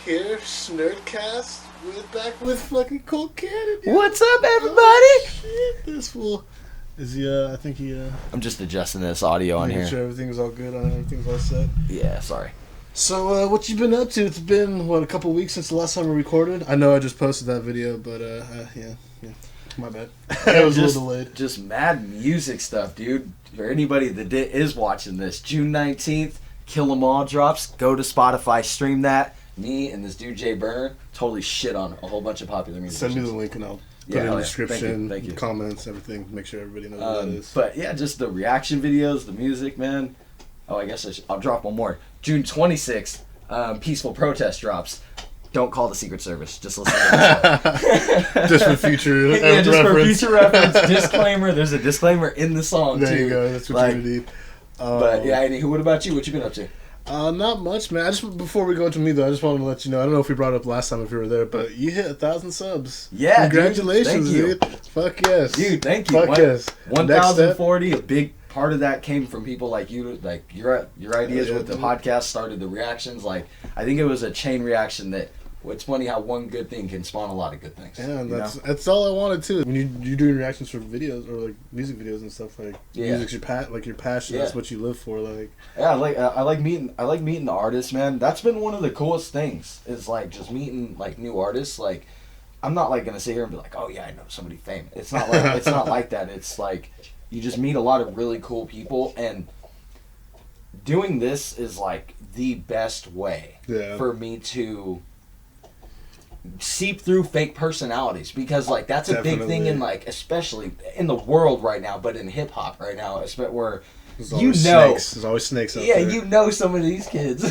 here, Shnerdcast. We're back with fucking Cold Cannon. What's up, everybody? Oh, shit, this fool. Is he, I think he, I'm just adjusting this audio on here. Making sure everything's all good on everything's all set. Yeah, sorry. So, what you been up to? It's been, what, a couple weeks since the last time we recorded? I know I just posted that video, but, yeah. My bad. It was a little delayed. Just mad music stuff, dude. For anybody that is watching this, June 19th, Kill 'Em All drops. Go to Spotify, stream that. Me and this dude, Jay Burner, totally shit on a whole bunch of popular music. Send me the link and I'll put it in the description, Thank you. Comments, everything. Make sure everybody knows what that is. But yeah, just the reaction videos, the music, man. Oh, I guess I'll drop one more. June 26th, Peaceful Protest drops. Don't call the Secret Service. Just listen to this. Just for future yeah, just reference. for future reference. Disclaimer. There's a discllaimer in the song, there too. You go. That's what you need. But yeah, what about you? What you been up to? Not much, man. Before we go into me, though, I just wanted to let you know. I don't know if we brought it up last time if you were there, but you hit 1,000 subs. Yeah, congratulations, dude. Fuck yes, dude. Thank you. Fuck yes. 1,040. A big part of that came from people like you. Like your ideas with the podcast started the reactions. Like I think it was a chain reaction that. It's funny how one good thing can spawn a lot of good things. Yeah, and that's all I wanted too. When you're doing reactions for videos or like music videos and stuff, like music's your passion. Yeah. That's what you live for. Like I like meeting the artists, man. That's been one of the coolest things. Is like just meeting like new artists. Like I'm not like gonna sit here and be like, oh yeah, I know somebody famous. It's not like it's not like that. It's like you just meet a lot of really cool people, and doing this is like the best way for me to seep through fake personalities, because like that's a big thing in like, especially in the world right now, but in hip hop right now, where there's always snakes out there. you know some of these kids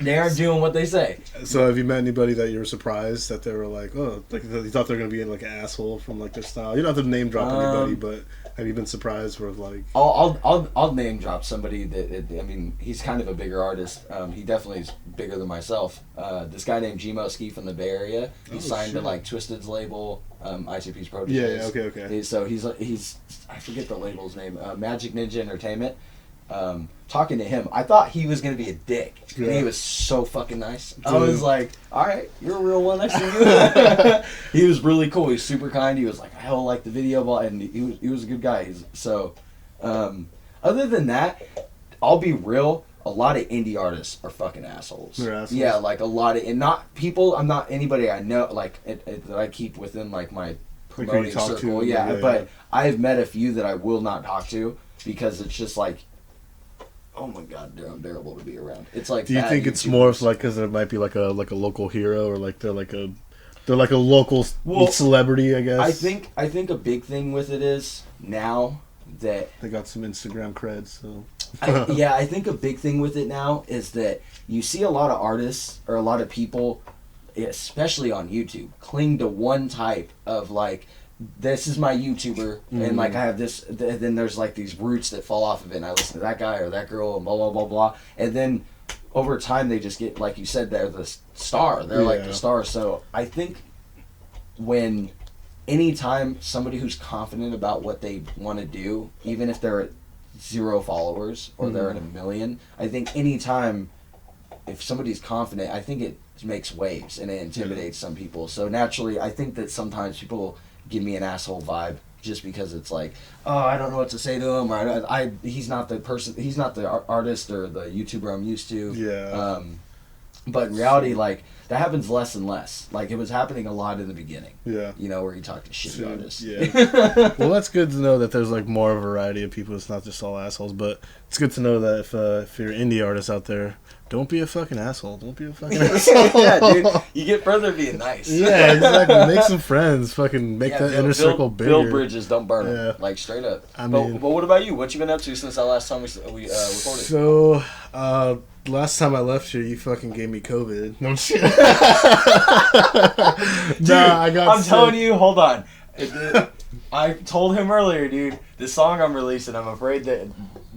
they aren't doing what they say. So have you met anybody that you were surprised that they were like, oh, like you thought they were gonna be like an asshole from like their style? You don't have to name drop anybody, but have you been surprised with like? I'll name drop somebody that I mean, he's kind of a bigger artist. He definitely is bigger than myself. This guy named Gmo Ski from the Bay Area. He's signed to like Twisted's label, ICP's project. Yeah, okay. So he's I forget the label's name. Magic Ninja Entertainment. Talking to him, I thought he was gonna be a dick, and he was so fucking nice. Dude. I was like, all right, you're a real one. I see you. He was really cool. He was super kind. He was like, I hella like the video, and he was a good guy. Other than that, I'll be real. A lot of indie artists are fucking assholes. They're assholes. Yeah, like a lot of, and not people. I'm not anybody I know like that I keep within like my promoting circle. But I've met a few that I will not talk to because it's just like, oh my god, they're unbearable to be around. It's like. Do you think it's more of like because there might be like a local hero, or like they're like a local celebrity? I guess. I think a big thing with it is now that they got some Instagram cred. So. I think a big thing with it now is that you see a lot of artists or a lot of people, especially on YouTube, cling to one type of like. This is my YouTuber, and like I have this. Then there's like these roots that fall off of it, and I listen to that guy or that girl, and blah blah blah blah. And then over time, they just get, like you said, they're the star. They're like the star. So I think anytime somebody who's confident about what they want to do, even if they're at 0 followers or they're at 1 million, I think anytime if somebody's confident, I think it makes waves and it intimidates some people. So naturally, I think that sometimes people give me an asshole vibe just because it's like, oh, I don't know what to say to him, or he's not the person, he's not the artist or the YouTuber I'm used to. Yeah. But in reality, like that happens less and less. Like it was happening a lot in the beginning. Yeah. You know, where you talk to shitty artists. Yeah. Well, that's good to know that there's like more of a variety of people. It's not just all assholes, but it's good to know that if you're an indie artist out there, don't be a fucking asshole. Don't be a fucking asshole. Yeah, dude. You get further being nice. Yeah, exactly. Make some friends. Fucking make that inner circle bigger. Build bridges, don't burn them. Like, straight up. But what about you? What you been up to since that last time we recorded? So, last time I left here, you fucking gave me COVID. No shit. Dude, I'm telling you, hold on. I told him earlier, dude, the song I'm releasing, I'm afraid that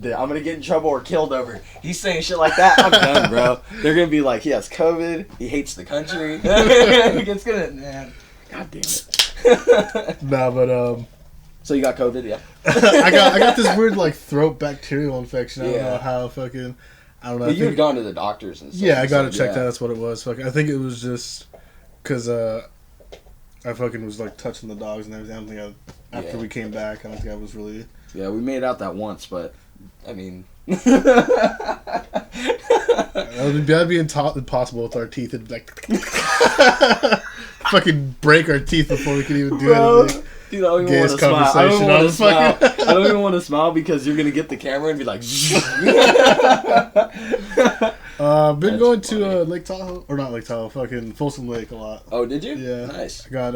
I'm going to get in trouble or killed over. He's saying shit like that. I'm done, bro. They're going to be like, he has COVID. He hates the country. It's going to, man. God damn it. Nah, but, so you got COVID, yeah? I got this weird, like, throat bacterial infection. I don't know how fucking... I don't know. But you had gone to the doctors and stuff. Yeah, I got it checked out. That's what it was. Fuck, I think it was just because I fucking was like touching the dogs and everything. I don't think after we came back, I don't think I was really. Yeah, we made out that once, but I mean. That'd be impossible with our teeth. It'd like fucking break our teeth before we could even do anything. Dude, I don't even want to smile. I don't even want to smile. I don't even want to smile because you're gonna get the camera and be like. Been going to Lake Tahoe or not Lake Tahoe, fucking Folsom Lake a lot. Oh, did you? Yeah, nice. I got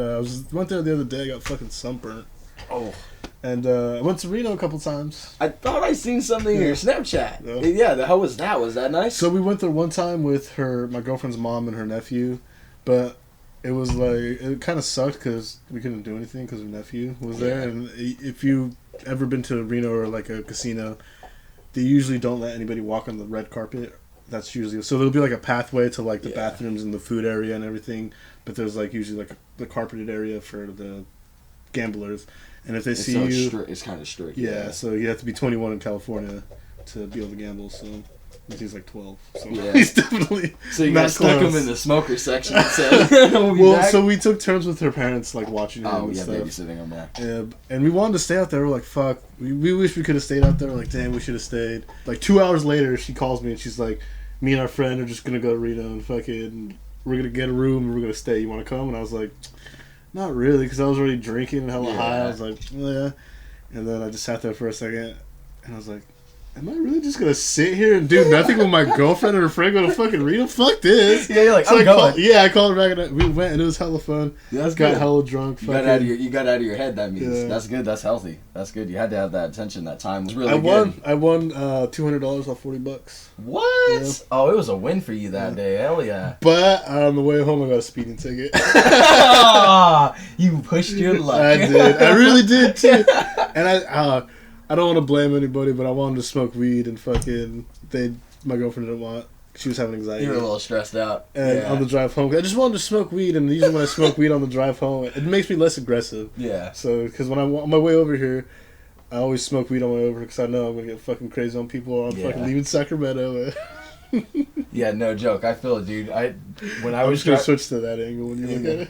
went there the other day. I got fucking sunburnt. Oh. And I went to Reno a couple times. I thought I seen something in your Snapchat. Yeah, how was that? Was that nice? So we went there one time with my girlfriend's mom and her nephew, but it was like, it kind of sucked because we couldn't do anything because her nephew was there. And if you've ever been to Reno or like a casino, they usually don't let anybody walk on the red carpet. That's usually, so there'll be like a pathway to like the bathrooms and the food area and everything, but there's like usually like the carpeted area for the gamblers. And if they see you, it's kind of strict. Yeah, so you have to be 21 in California to be able to gamble. So he's like 12. So he's definitely. So you guys stuck him in the smoker section and said, so we took turns with her parents, like watching him. And stuff. Babysitting him. Yeah. And we wanted to stay out there. We're like, fuck. We wish we could have stayed out there. We're like, damn, we should have stayed. Like 2 hours later, she calls me and she's like, me and our friend are just gonna go to Reno and fucking, we're gonna get a room and we're gonna stay. You want to come? And I was like. Not really, because I was already drinking and hella high. I was like, yeah. And then I just sat there for a second, and I was like, am I really just going to sit here and do nothing with my girlfriend and her friend go to fucking Reno? Fuck this. Yeah, you're like, so I'm going. I called her back, and we went, and it was hella fun. Yeah, that's got good. Hella drunk. You got out of your head, that means. Yeah. That's good, that's healthy. That's good. You had to have that attention that time. It was really good. I won $200 off $40. What? Yeah. Oh, it was a win for you that day. Hell yeah. But on the way home, I got a speeding ticket. You pushed your luck. I did. I really did, too. And I don't want to blame anybody, but I wanted to smoke weed and fucking my girlfriend didn't want. She was having anxiety. You were a little stressed out. And on the drive home, I just wanted to smoke weed, and usually when I smoke weed on the drive home, it makes me less aggressive. Yeah. So, because when I'm on my way over here, I always smoke weed on my way over because I know I'm going to get fucking crazy on people or I'm fucking leaving Sacramento. Yeah, no joke. I feel it, dude. I'm just going to switch to that angle when you look at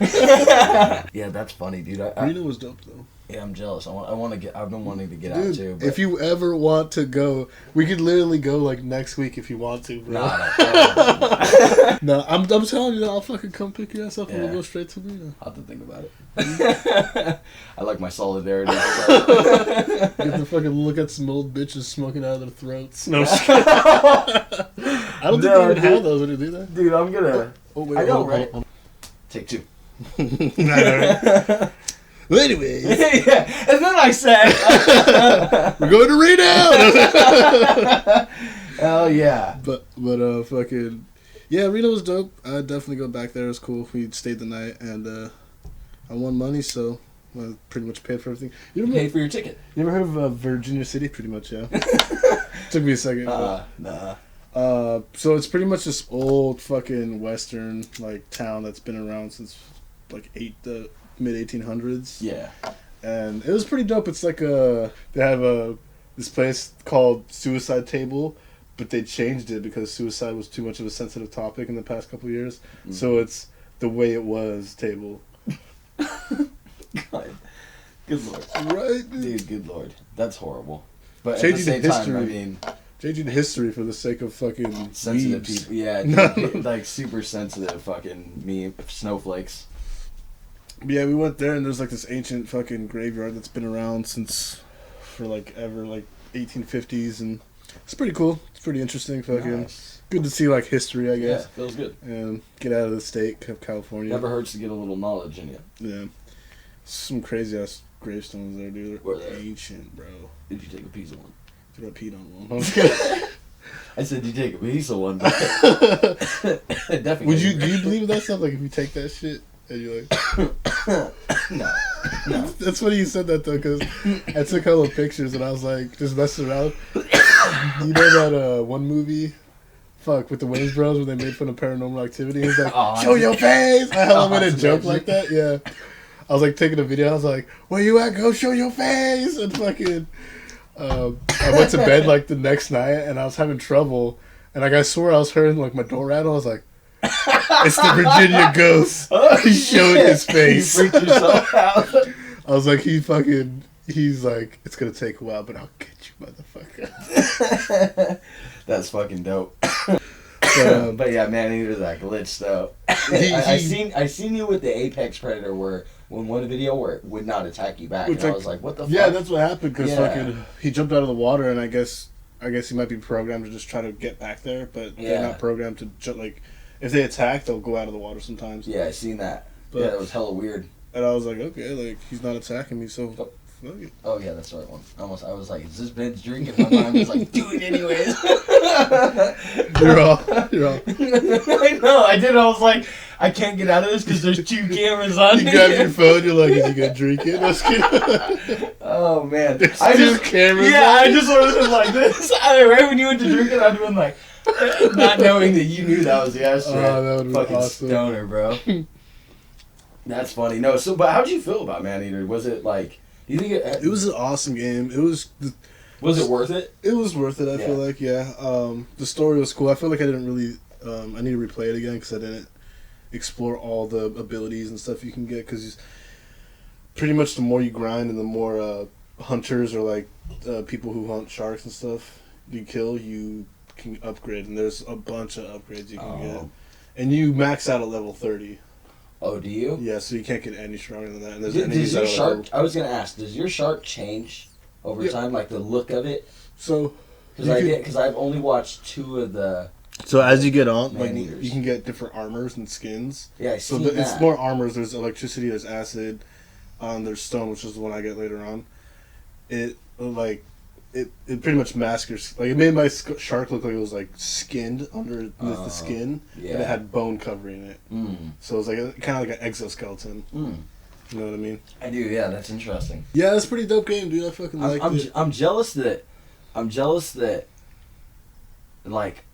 it. Yeah, that's funny, dude. Reno was dope, though. Yeah, I'm jealous. I've been wanting to get out too. But... If you ever want to go, we could literally go like next week if you want to, bro. No, I'm telling you that I'll fucking come pick your ass up and we'll go straight to Reno. I'll have to think about it. I like my solidarity. Get to fucking look at some old bitches smoking out of their throats. No, I don't think they even have those. Would you do that? Dude, I'm gonna. Oh wait, I know, right? Take two. Well, anyways. Yeah, and then I said... We're going to Reno! Hell yeah. But fucking... Yeah, Reno was dope. I'd definitely go back there. It was cool. We stayed the night, and I won money, so I pretty much paid for everything. You paid for your ticket? You ever heard of Virginia City? Pretty much, yeah. Took me a second. Nah. So it's pretty much this old fucking western, like, town that's been around since, like, the mid-1800s. Yeah. And it was pretty dope. It's like they have this place called Suicide Table, but they changed it because suicide was too much of a sensitive topic in the past couple of years. So it's the way it was table. God. Good lord. Right? Dude, good lord. That's horrible. But changing at the same history. time, I mean... Changing history for the sake of fucking sensitive weebs. People. Yeah, like super sensitive fucking snowflakes. Yeah, we went there and there's like this ancient fucking graveyard that's been around for like ever, like 1850s, and it's pretty cool. It's pretty interesting. Fucking good to see like history, I guess. Yeah, feels good. And get out of the state of California. Never hurts to get a little knowledge in you. Yeah, some crazy ass gravestones there, dude. They're ancient, bro. Did you take a piece of one? Dude, I peed on one. I said you take a piece of one, but definitely. Do you believe that stuff? Like if you take that shit. And you're like, no. That's funny you said that though, because I took a couple of pictures and I was like, just messing around. You know that one movie, with the Wayans Bros, where they made fun of Paranormal Activity? He's like, show your face! I made a joke like that, yeah. I was like taking a video, I was like, where you at? Go show your face! And fucking, I went to bed like the next night and I was having trouble, and like I swore I was hearing like my door rattle. I was like, "It's the Virginia ghost." He showed his face. You freaked yourself out. I was like, he's like, "It's gonna take a while, but I'll get you, motherfucker." That's fucking dope. But yeah, Man-Eater's that glitch though. I seen you with the Apex Predator where one video where it would not attack you back, and I was like, what the fuck? Yeah, that's what happened, because fucking he jumped out of the water, and I guess he might be programmed to just try to get back there, but they're not programmed to like, if they attack, they'll go out of the water sometimes. Yeah, I seen that. But, it was hella weird. And I was like, okay, like, he's not attacking me, so fuck it. Oh yeah, that's the right one. I was like, is this bitch drinking? My mind was like, do it anyways. You're all. I know, I did. I was like, I can't get out of this because there's 2 cameras on. You grab your phone, you're like, is he gonna drink it? Oh man, there's 2 cameras. Yeah, I just would have been like this. Right when you went to drink it, I'd have been like, not knowing that you knew that was the S. Oh, that would have been fucking awesome. Stoner, bro. That's funny. No, but how'd you feel about Man-Eater? Was it like? Do you think it was an awesome game? Was it worth it? It was worth it. I feel like, yeah. The story was cool. I feel like I didn't really. I need to replay it again because I didn't explore all the abilities and stuff you can get. Because pretty much the more you grind and the more hunters or like people who hunt sharks and stuff you kill, you can upgrade. And there's a bunch of upgrades you can get. And you max out at level 30. Oh, do you? Yeah, so you can't get any stronger than that. And does your shark? I was gonna ask. Does your shark change over time, like the look of it? So, because I've only watched 2 of the. So as you get on, like Man-Eaters. you can get different armors and skins. Yeah, I see that. It's more armors. There's electricity. There's acid. There's stone, which is the one I get later on. It pretty much masks. Like it made my shark look like it was like skinned underneath the skin, and it had bone covering it. So it was like kind of like an exoskeleton. You know what I mean? I do. Yeah, that's interesting. Yeah, that's a pretty dope game, dude. I fucking like it. I'm jealous that like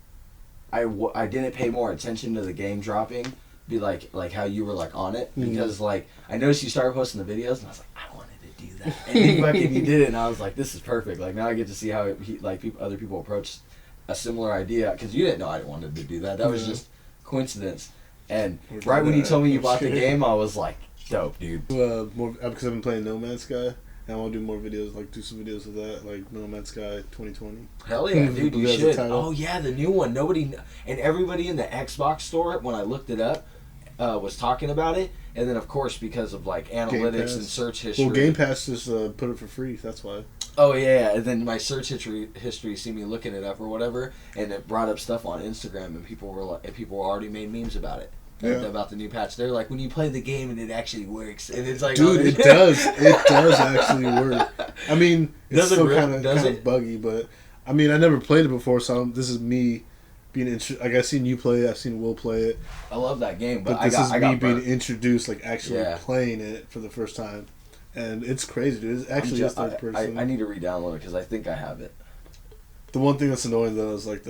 I didn't pay more attention to the game dropping. Be like how you were like on it, because like I noticed you started posting the videos and I was like, I wanted to do that, and you did it, and I was like, this is perfect. Like now I get to see how other people approach a similar idea, because you didn't know I wanted to do that. That was just coincidence. And right when you told me you bought the game, I was like, dope, dude. More because I've been playing No Man's Sky. And I want to do more videos, like do some videos of that, like No Man's Sky 2020. Hell yeah, dude, you should. Oh yeah, the new one. Everybody in the Xbox store, when I looked it up, was talking about it. And then of course, because of like analytics and search history. Well, Game Pass just put it for free. That's why. Oh yeah, and then my search history see me looking it up or whatever, and it brought up stuff on Instagram, and people were already made memes about it. About the new patch. They're like, when you play the game and it actually works, and it's like, dude, it does actually work. I mean, it's still kind of buggy, but I mean, I never played it before, so this is me being like, I've seen you play it, I've seen Will play it. I love that game, but this is me being introduced, like actually playing it for the first time, and it's crazy, dude. It's actually just third person. I need to re-download it because I think I have it. The one thing that's annoying though is like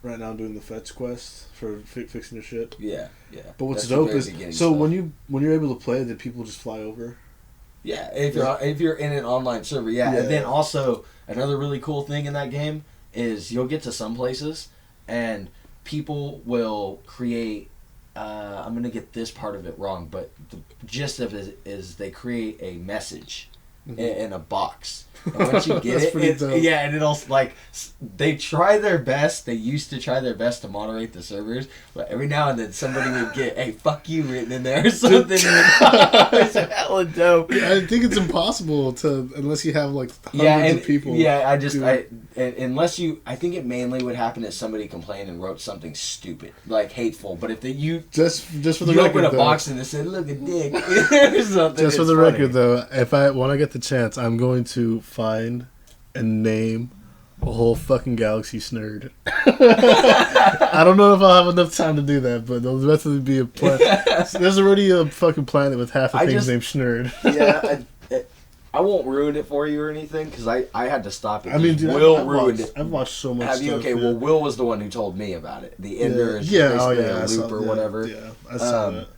right now I'm doing the fetch quest for fixing your shit. Yeah. But what's dope is when you're able to play, did people just fly over? Yeah, if you're in an online server, yeah. And then also another really cool thing in that game is you'll get to some places and people will create. I'm gonna get this part of it wrong, but the gist of it is they create a message in a box. And once you get it, and it'll like they try their best. They used to try their best to moderate the servers, but every now and then somebody would get a "fuck you" written in there or something. It's hella dope. I think it's impossible to unless you have like hundreds of people. Yeah, unless you, I think it mainly would happen if somebody complained and wrote something stupid, like hateful. But if just for the you record, open a box and it said "look a dick" or something. Just for the record, though, when I get the chance, I'm going to find and name a whole fucking galaxy Shnerd. I don't know if I'll have enough time to do that, but there'll definitely be a planet. There's already a fucking planet with half the things named Shnerd. Yeah, I won't ruin it for you or anything because I had to stop it. I mean, dude, Will ruined it. I've watched so much stuff. Have you? Okay, well, Will was the one who told me about it. The Ender is a loop or whatever. Yeah, I saw that.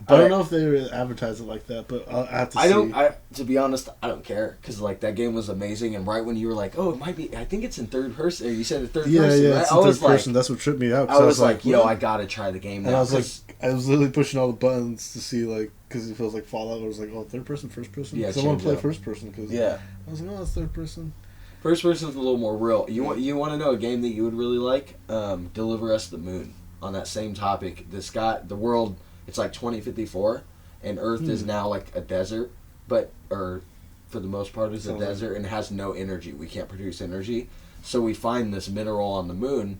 But I don't know if they really advertise it like that, but I have to see. To be honest, I don't care. Because, like, that game was amazing. And right when you were like, oh, it might be... I think it's in third person. Or you said it third person, right? Yeah, it's in third person. That's what tripped me out. I was like, yo, I gotta try the game now. And I was like... I was literally pushing all the buttons to see, like... Because it feels like Fallout. I was like, oh, third person, first person? Yeah, because I want to play first person. Cause yeah. I was like, oh, it's third person. First person's a little more real. You want to know a game that you would really like? Deliver Us the Moon. On that same topic, the world, it's like 2054, and Earth is now like a desert, for the most part is a desert and has no energy. We can't produce energy. So we find this mineral on the moon,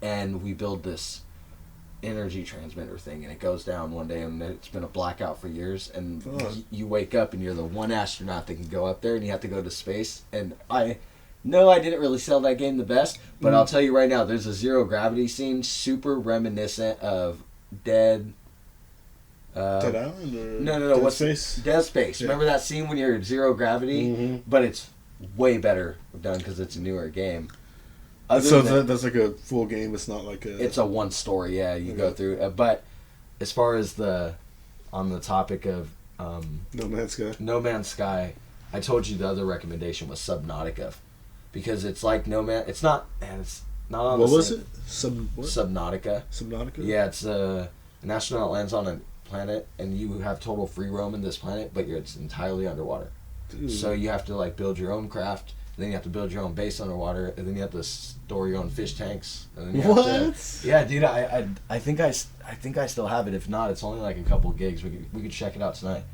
and we build this energy transmitter thing, and it goes down one day, and it's been a blackout for years, and you wake up and you're the one astronaut that can go up there, and you have to go to space. And I didn't really sell that game the best, but I'll tell you right now, there's a zero gravity scene super reminiscent of Dead Island or Dead Space? Dead Space. Yeah. Remember that scene when you're at zero gravity? Mm-hmm. But it's way better done because it's a newer game. That's like a full game. It's not like a... It's a one story, yeah, you go through. But as far as on the topic of... No Man's Sky, I told you the other recommendation was Subnautica. Because it's like it's not on what the was same. it? Subnautica. Subnautica? Yeah, it's an astronaut lands on a planet, and you have total free roam in this planet, but it's entirely underwater. Dude. So you have to like build your own craft, and then you have to build your own base underwater, and then you have to store your own fish tanks. And then you have to, yeah, dude, I think I still have it. If not, it's only like a couple gigs. We could check it out tonight.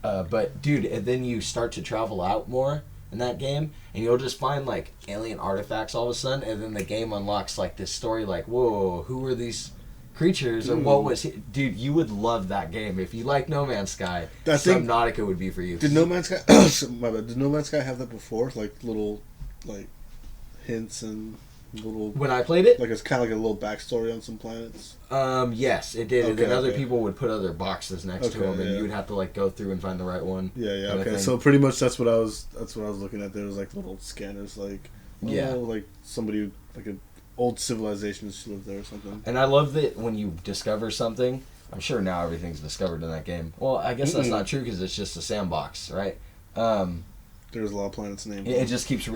But dude, and then you start to travel out more in that game, and you'll just find like alien artifacts all of a sudden, and then the game unlocks like this story like, whoa, who were these creatures, dude. Or what was he? Dude, you would love that game. If you like No Man's Sky, Subnautica would be for you. Did No Man's Sky my bad, did No Man's Sky have that before? Like little like hints and little... When I played it? Like it's kind of like a little backstory on some planets? Yes, it did. Okay, and then other people would put other boxes next to them, and you would have to like go through and find the right one. Yeah, okay. So pretty much that's what I was looking at. There was like little scanners, like like somebody, like an old civilization used to live there or something. And I love that when you discover something. I'm sure now everything's discovered in that game. Well, I guess that's not true because it's just a sandbox, right? There's a lot of planets named. It just keeps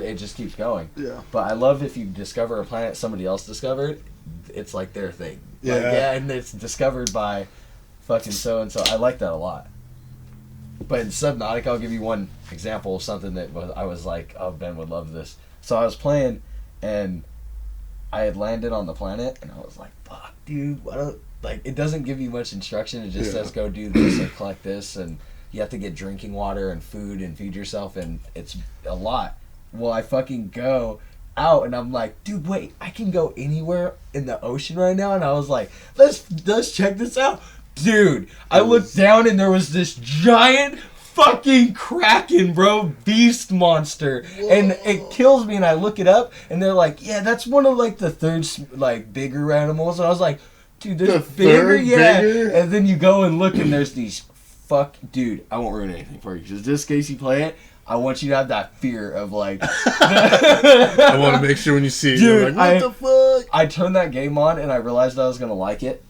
going. Yeah. But I love if you discover a planet somebody else discovered, it's like their thing. Yeah. Like, and it's discovered by fucking so and so. I like that a lot. But in Subnautica, I'll give you one example of something that I was like, oh, Ben would love this. So I was playing, and I had landed on the planet, and I was like, fuck, dude, it doesn't give you much instruction. It just says go do this and collect this, and you have to get drinking water and food and feed yourself, and it's a lot. Well, I fucking go out, and I'm like, dude, wait, I can go anywhere in the ocean right now? And I was like, let's check this out. Dude, I looked down, and there was this giant fucking kraken, bro, beast monster. Whoa. And it kills me, and I look it up, and they're like, yeah, that's one of, like, the third, like, bigger animals. And I was like, dude, there's bigger? Bigger? And then you go and look, and there's these... Dude, I won't ruin anything for you. Just in case you play it, I want you to have that fear of like... I want to make sure when you see it, dude, you're like, what the fuck? I turned that game on, and I realized I was going to like it.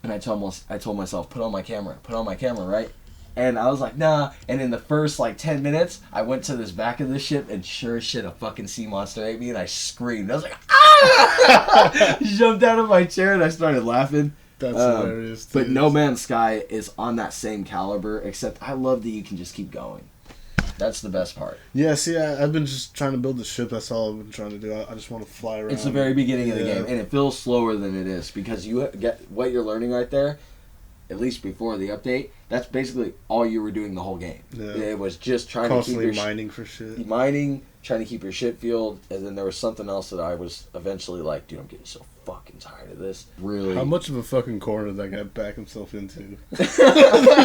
And I told myself, put on my camera, right? And I was like, nah. And in the first, like, 10 minutes, I went to this back of the ship, and sure as shit, a fucking sea monster ate me, and I screamed. I was like, ah! Jumped out of my chair, and I started laughing. That's hilarious. Dude. But No Man's Sky is on that same caliber, except I love that you can just keep going. That's the best part. Yeah, see, I've been just trying to build the ship. That's all I've been trying to do. I just want to fly around. It's the very beginning of the game, and it feels slower than it is, because you get what you're learning right there, at least before the update, that's basically all you were doing the whole game. Yeah. It was just trying to keep your mining for shit. Mining, trying to keep your shit fueled, and then there was something else that I was eventually like, dude, I'm getting so fucking tired of this. Really. How much of a fucking corner that guy backed himself into? Who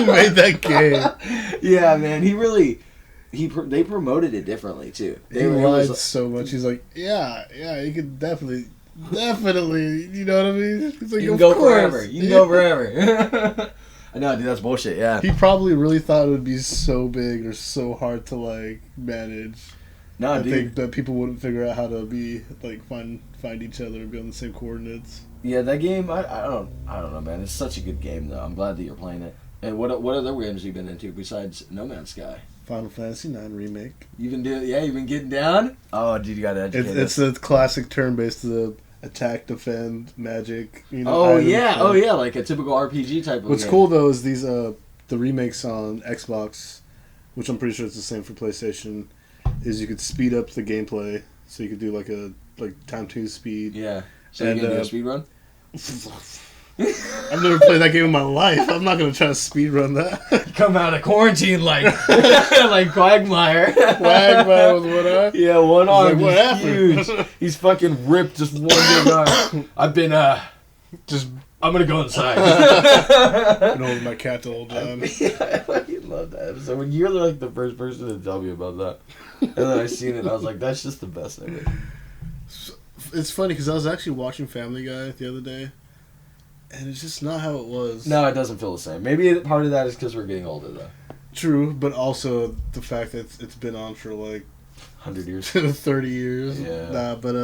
made that game? Yeah, man, they promoted it differently too. He lied so much. He's like, yeah, you could definitely, you know what I mean? He's like, you can go forever. You can go forever. I know, dude, that's bullshit, yeah. He probably really thought it would be so big or so hard to, like, manage. No, I dude. think that people wouldn't figure out how to be, like, find each other and be on the same coordinates. Yeah, that game, I don't know, man. It's such a good game, though. I'm glad that you're playing it. And what other games have you been into besides No Man's Sky? Final Fantasy IX Remake. You've been getting down? Oh, dude, you gotta educate It's a classic turn-based attack, defend, magic. Oh, yeah, like a typical RPG type of What's game. cool, though, is these the remakes on Xbox, which I'm pretty sure it's the same for PlayStation, is you could speed up the gameplay, so you could do like time 2 speed. Yeah. So you can do a speed run? I've never played that game in my life. I'm not gonna try to speedrun that. Come out of quarantine like like Quagmire. Quagmire with one eye? Yeah, one arm. Like, what happened? Huge. He's fucking ripped, just one big arm. I've been I'm gonna go inside. Been holding my cat the whole time. Yeah, I fucking love that episode. When you're like the first person to tell me about that, and then I seen it, and I was like, that's just the best ever. It's funny because I was actually watching Family Guy the other day, and it's just not how it was. No, it doesn't feel the same. Maybe part of that is because we're getting older, though. True, but also the fact that it's been on for like 100 years, 30 years. Yeah. Nah, but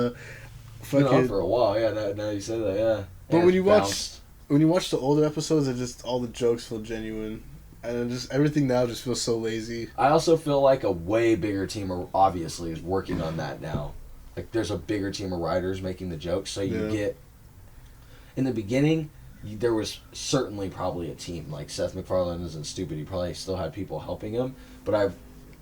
it's been on for a while. Yeah, now you say that. Yeah. But yeah, when you watch the older episodes, it just all the jokes feel genuine, and just everything now just feels so lazy. I also feel like a way bigger team obviously is working on that now. Like there's a bigger team of writers making the jokes, so you get. In the beginning, there was certainly probably a team. Like Seth MacFarlane isn't stupid; he probably still had people helping him. But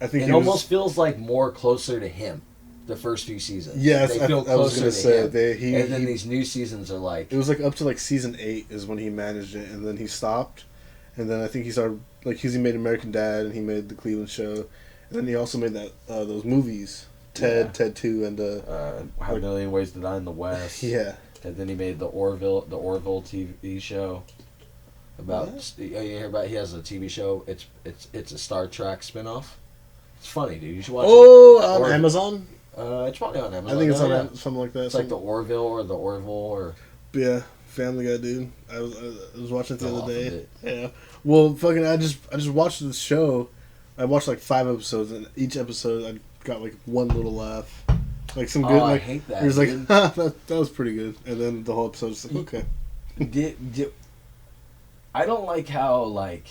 I think it almost feels like more closer to him. The first few seasons. Yes, they feel I was going to say and then these new seasons are like. It was like up to like season 8 is when he managed it, and then he stopped, and then I think he started like he made American Dad and he made the Cleveland Show, and then he also made that those movies Ted 2 and How a Million Ways to Die in the West. Yeah. And then he made the Orville TV show. About you hear about he has a TV show. It's a Star Trek spinoff. It's funny, dude. You should watch it. Oh, on Amazon. It's probably on Amazon. I think it's on something like that. It's like the Orville or the Orville or. Yeah, Family Guy, dude. I was watching it the other day. Yeah. Well, fucking, I just watched this show. I watched like 5 episodes, and each episode I got like one little laugh, like some good. Like, I hate that. It was like, that was pretty good, and then the whole episode was like, okay. I don't like how like.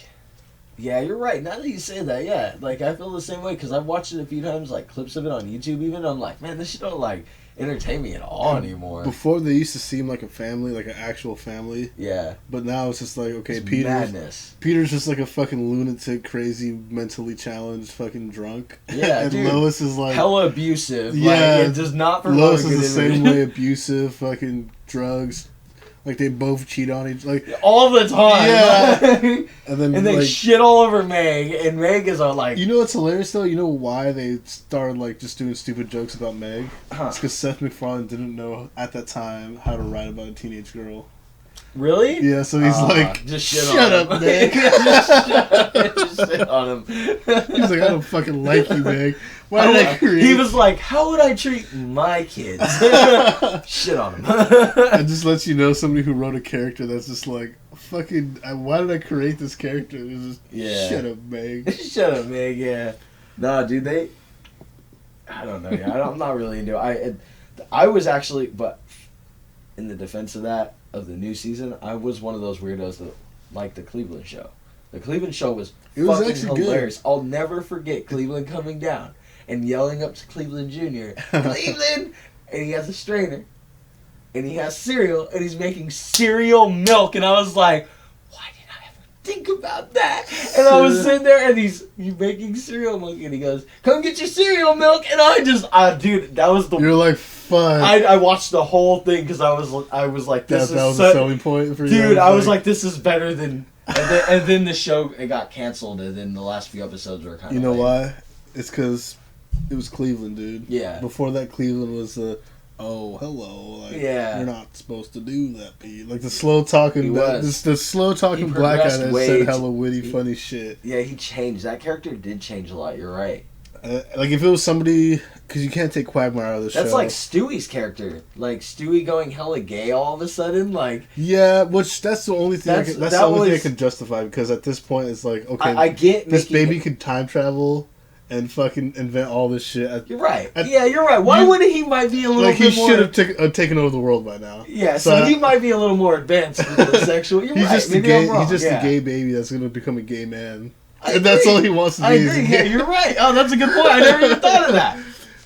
Yeah, you're right. Now that you say that, yeah, like I feel the same way because I've watched it a few times, like clips of it on YouTube. Even I'm like, man, this shit don't like entertain me at all anymore. Before they used to seem like a family, like an actual family. Yeah. But now it's just like, okay, it's madness. Peter's just like a fucking lunatic, crazy, mentally challenged, fucking drunk. Yeah, and dude, Lois is like hella abusive. Yeah, like, it does not promote Lois a good is the image. same way abusive, fucking drugs. Like they both cheat on each like all the time. Yeah. and they like, shit all over Meg, and Meg is all like. You know what's hilarious though? You know why they started like just doing stupid jokes about Meg? It's because Seth MacFarlane didn't know at that time how to write about a teenage girl. Really? Yeah, so he's like, just shut up, Meg. just shit on him. He's like, I don't fucking like you, Meg. Why did I create? He was like, how would I treat my kids? Shit on him. It just lets you know somebody who wrote a character that's just like, fucking, why did I create this character? It's just, shut up, Meg. Shut up, Meg, yeah. Nah, dude, I don't know, yeah. I'm not really into it. I was actually, but in the defense of that, of the new season, I was one of those weirdos that liked the Cleveland Show. The Cleveland Show was fucking hilarious. Good. I'll never forget Cleveland coming down and yelling up to Cleveland Jr., Cleveland! And he has a strainer. And he has cereal. And he's making cereal milk. And I was like, why did I ever think about that? And I was sitting there and he's making cereal milk. And he goes, come get your cereal milk. And dude, that was the... You're like, fun. I watched the whole thing because I was like, this that was a selling point for you. Dude, I was like, this is better than... And then the show, it got canceled. And then the last few episodes were kind of... You know why? It's because... It was Cleveland, dude. Yeah. Before that, Cleveland was oh, hello. Like, you're not supposed to do that, Pete. Like the slow talking, the slow talking black guy that said hella witty, funny shit. Yeah, he changed. That character did change a lot. You're right. Like if it was somebody, because you can't take Quagmire out of the show. That's like Stewie's character. Like Stewie going hella gay all of a sudden. Like which that's the only thing. That's the only thing I can justify because at this point it's like okay, I get this baby could time travel. and fucking invent all this shit. You're right. You're right. Why wouldn't he might be a little like bit he more... should have taken over the world by now. Yeah, so he might be a little more advanced with the sexual... You're he's right. Just Maybe I'm wrong. He's just a gay baby that's going to become a gay man. And that's all he wants to be. I agree. Yeah, you're right. Oh, that's a good point. I never even thought of that.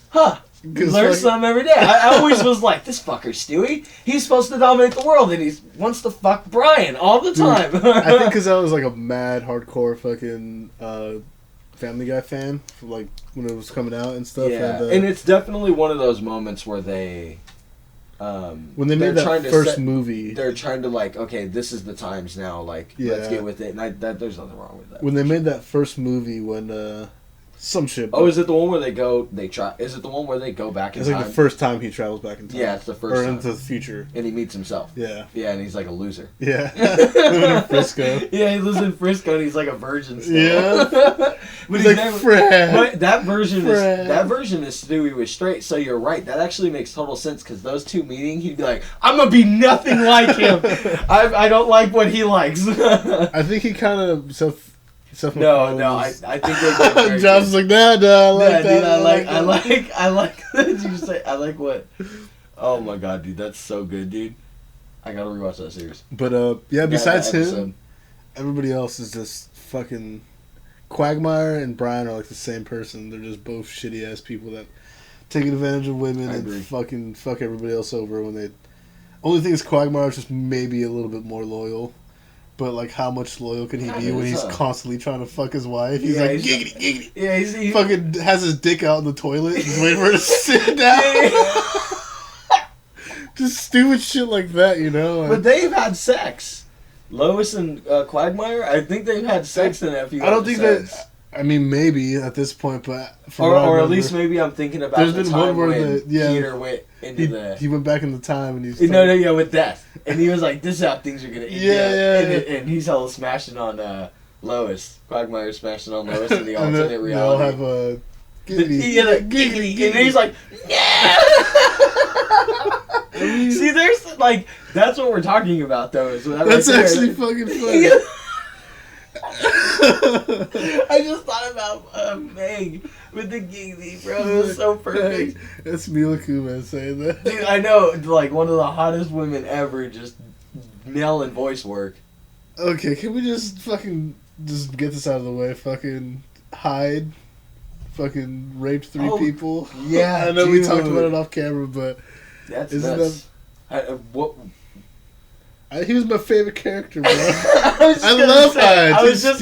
Huh. Learn something every day. I always was like, this fucker Stewie, he's supposed to dominate the world, and he wants to fuck Brian all the time. I think because I was like a mad hardcore fucking Family Guy fan, like when it was coming out and stuff. Yeah, and it's definitely one of those moments where they... when they made that first movie, they're trying to like, okay, this is the times now, like, let's get with it, and there's nothing wrong with that. When they made that first movie, when some shit. Oh, is it the one where is it the one where they go back in time? It's like the first time he travels back in time. Yeah, it's the first time. Or into the future. And he meets himself. Yeah. Yeah, and he's like a loser. Yeah. Living in Frisco. Yeah, he lives in Frisco and he's like a virgin still. Yeah. But he's like, Fred. But that version is Stewie was straight, so you're right. That actually makes total sense, because those two meeting, he'd be like, I'm going to be nothing like him. I don't like what he likes. I think he kind of... No, I think they did. Josh was like, nah, I like that. Dude, I like did you say, I like what? Oh my god, dude, that's so good, dude. I gotta rewatch that series. But, besides him, everybody else is just fucking... Quagmire and Brian are like the same person. They're just both shitty-ass people that take advantage of women and fucking fuck everybody else over when they... Only thing is Quagmire is just maybe a little bit more loyal. But, like, how much loyal can he be when he's constantly trying to fuck his wife? He's like, giggity, giggity. Yeah, he fucking has his dick out in the toilet. He's waiting for her to sit down. Just stupid shit like that, you know? But they've had sex. Lois and Quagmire, I think they've had sex in a few episodes. I don't think that... I mean, maybe at this point, but... Or at least maybe I'm thinking about the time when Peter went into He went back in the time and he's... No, with death. And he was like, this is how things are going to end. Yeah. And he's hella smashing on Lois. Quagmire's smashing on Lois in the alternate reality. They all have a... Giggity. And he's like, yeah! See, there's, like... That's what we're talking about, though. That's actually fucking funny. I just thought about Meg with the giggly, bro. It was so perfect. That's Mila Kunis saying that. Dude, I know, like, one of the hottest women ever, just nailing voice work. Okay, can we just get this out of the way? Fucking Hyde fucking raped 3 people. Yeah, I know we talked about it off camera, but... That's he was my favorite character, bro. I love Hyde. I was just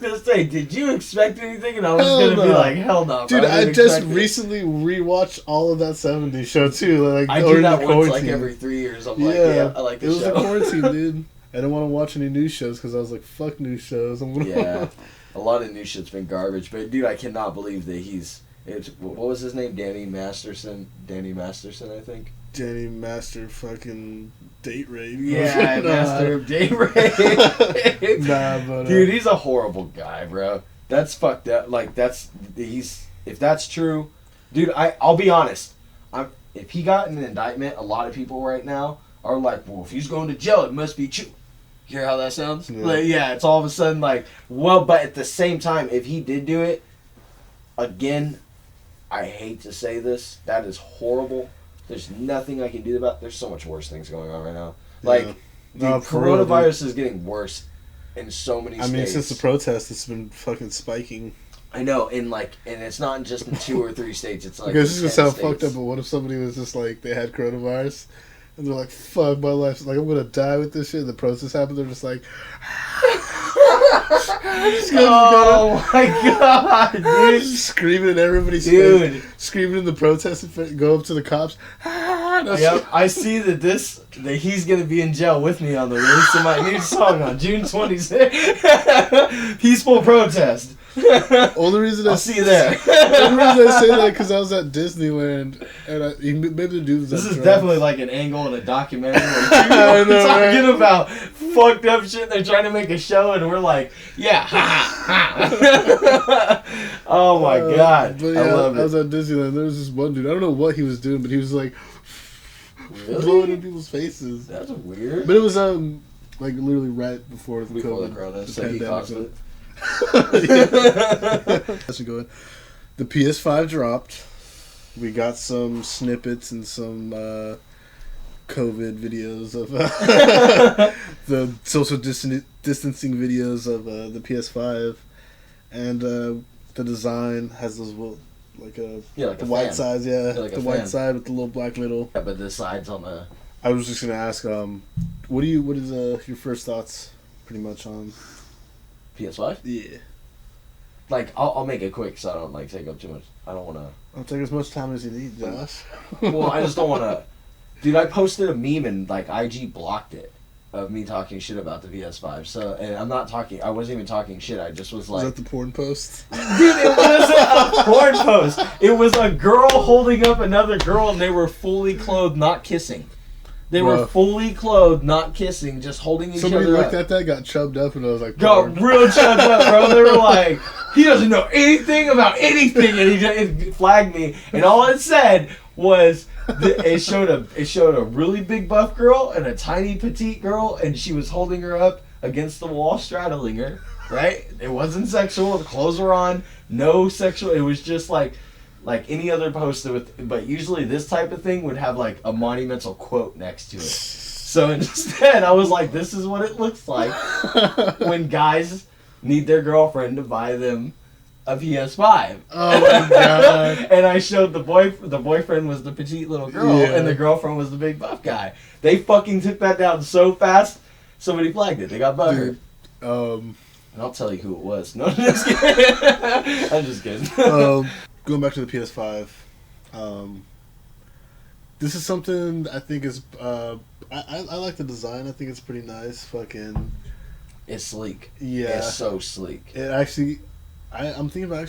gonna say, did you expect anything? And I was gonna be like, hell no, dude. I just recently rewatched all of that '70s show too. Like, I do that once, like every 3 years. I'm like, yeah, I like this show. It was a quarantine, dude. I didn't want to watch any new shows because I was like, fuck new shows. Yeah, a lot of new shit's been garbage. But dude, I cannot believe that what was his name? Danny Masterson, I think. Danny Master fucking date rape. Yeah, Master of date rape. But dude, he's a horrible guy, bro. That's fucked up. Like, if that's true, dude, I'll be honest. If he got an indictment, a lot of people right now are like, well, if he's going to jail, it must be true. You hear how that sounds? Yeah. Like, yeah, it's all of a sudden like, well, but at the same time, if he did do it, again, I hate to say this, that is horrible. There's nothing I can do about it. There's so much worse things going on right now. Like, coronavirus is getting worse in so many states. I mean, since the protest, it's been fucking spiking. I know, and it's not just in 2 or 3 states. It's like, because this is how fucked up. But what if somebody was just like, they had coronavirus, and they're like, "Fuck my life! Like, I'm gonna die with this shit." And the protest happened. They're just like, "Oh my god, dude!" Screaming at everybody's face, screaming in the protest, and go up to the cops. Yep, I see that he's gonna be in jail with me on the release of my new song on June 26th. Peaceful protest. Only reason I'll see you there. The only reason I say that because I was at Disneyland and maybe the dude was. This is definitely like an angle in a documentary where we're talking about fucked up shit. They're trying to make a show, and we're like, yeah, oh my god, but yeah, I love it. I was at Disneyland. There was this one dude. I don't know what he was doing, but he was like blowing in people's faces. That's weird. But it was like literally right before the corona, so he caused it. That's good. The PS5 dropped. We got some snippets and some COVID videos of the social distancing videos of the PS5, and the design has those like a like the a white fan. sides, Like the a white fan. side with the little black middle. Yeah, but the sides on the. I was just gonna ask, what is your first thoughts, pretty much on PS5? Yeah. Like, I'll make it quick so I don't, like, take up too much. I don't want to... I'll take as much time as you need, Josh. Well, I just don't want to... Dude, I posted a meme and, like, IG blocked it of me talking shit about the PS5. So, and I'm not talking... I wasn't even talking shit. I just was like... Was that the porn post? Dude, it wasn't a porn post. It was a girl holding up another girl and they were fully clothed, not kissing. They were fully clothed, not kissing, just holding each Somebody other looked up. at that, got chubbed up, and I was like, Got real chubbed up, bro. They were like, he doesn't know anything about anything, and it flagged me. And all it said was, it showed a really big buff girl and a tiny petite girl, and she was holding her up against the wall, straddling her. Right? It wasn't sexual. The clothes were on. No sexual. It was just like any other poster but usually this type of thing would have like a monumental quote next to it. So instead, I was like, this is what it looks like when guys need their girlfriend to buy them a PS5. Oh my god. And I showed the boyfriend was the petite little girl, and the girlfriend was the big buff guy. They fucking took that down so fast, somebody flagged it. They got butthurt. And I'll tell you who it was. No, I'm just kidding. I'm just kidding. Going back to the PS5, this is something I think is I like the design. I think it's pretty nice. Fucking, it's sleek. Yeah, it's so sleek. It actually, I'm thinking about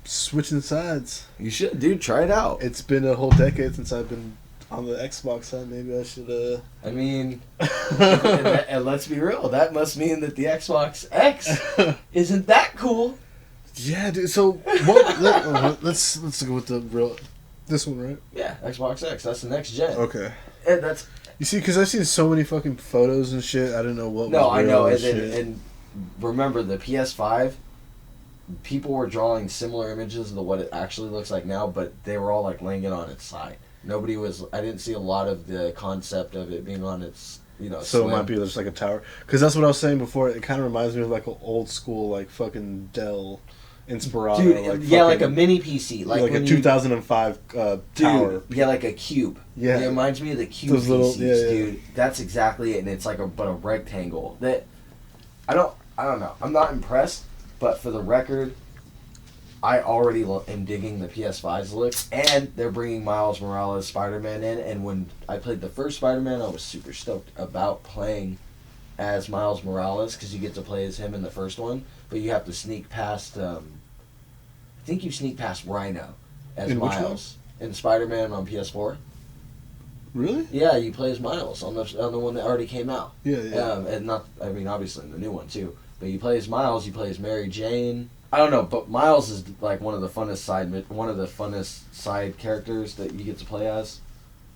switching sides. You should, dude. Try it out. It's been a whole decade since I've been on the Xbox side. Maybe I should. I mean, and let's be real. That must mean that the Xbox X isn't that cool. Yeah, dude. So let's go with the real. This one, right? Yeah, Xbox X. That's the next gen. Okay. And that's. You see, because I've seen so many fucking photos and shit. I didn't know what. No, was I real know. and Remember the PS5. People were drawing similar images of what it actually looks like now, but they were all like laying it on its side. Nobody was. I didn't see a lot of the concept of it being on its. So slim. It might be just like a tower. Because that's what I was saying before. It kind of reminds me of like an old school like fucking Dell. Inspirato, dude, like a mini PC, like a 2005 tower. Yeah, like a cube. Yeah, it reminds me of the cube those PCs, little, dude. That's exactly it, and it's like a rectangle. That I don't know. I'm not impressed, but for the record, I already am digging the PS5's looks, and they're bringing Miles Morales Spider-Man in. And when I played the first Spider-Man, I was super stoked about playing as Miles Morales because you get to play as him in the first one, but you have to sneak past. I think you sneak past Rhino as in Miles in Spider-Man on PS4. Really? Yeah, you play as Miles on the one that already came out. Yeah. And not, I mean, obviously in the new one too. But you play as Miles. You play as Mary Jane. I don't know, but Miles is like one of the funnest side characters that you get to play as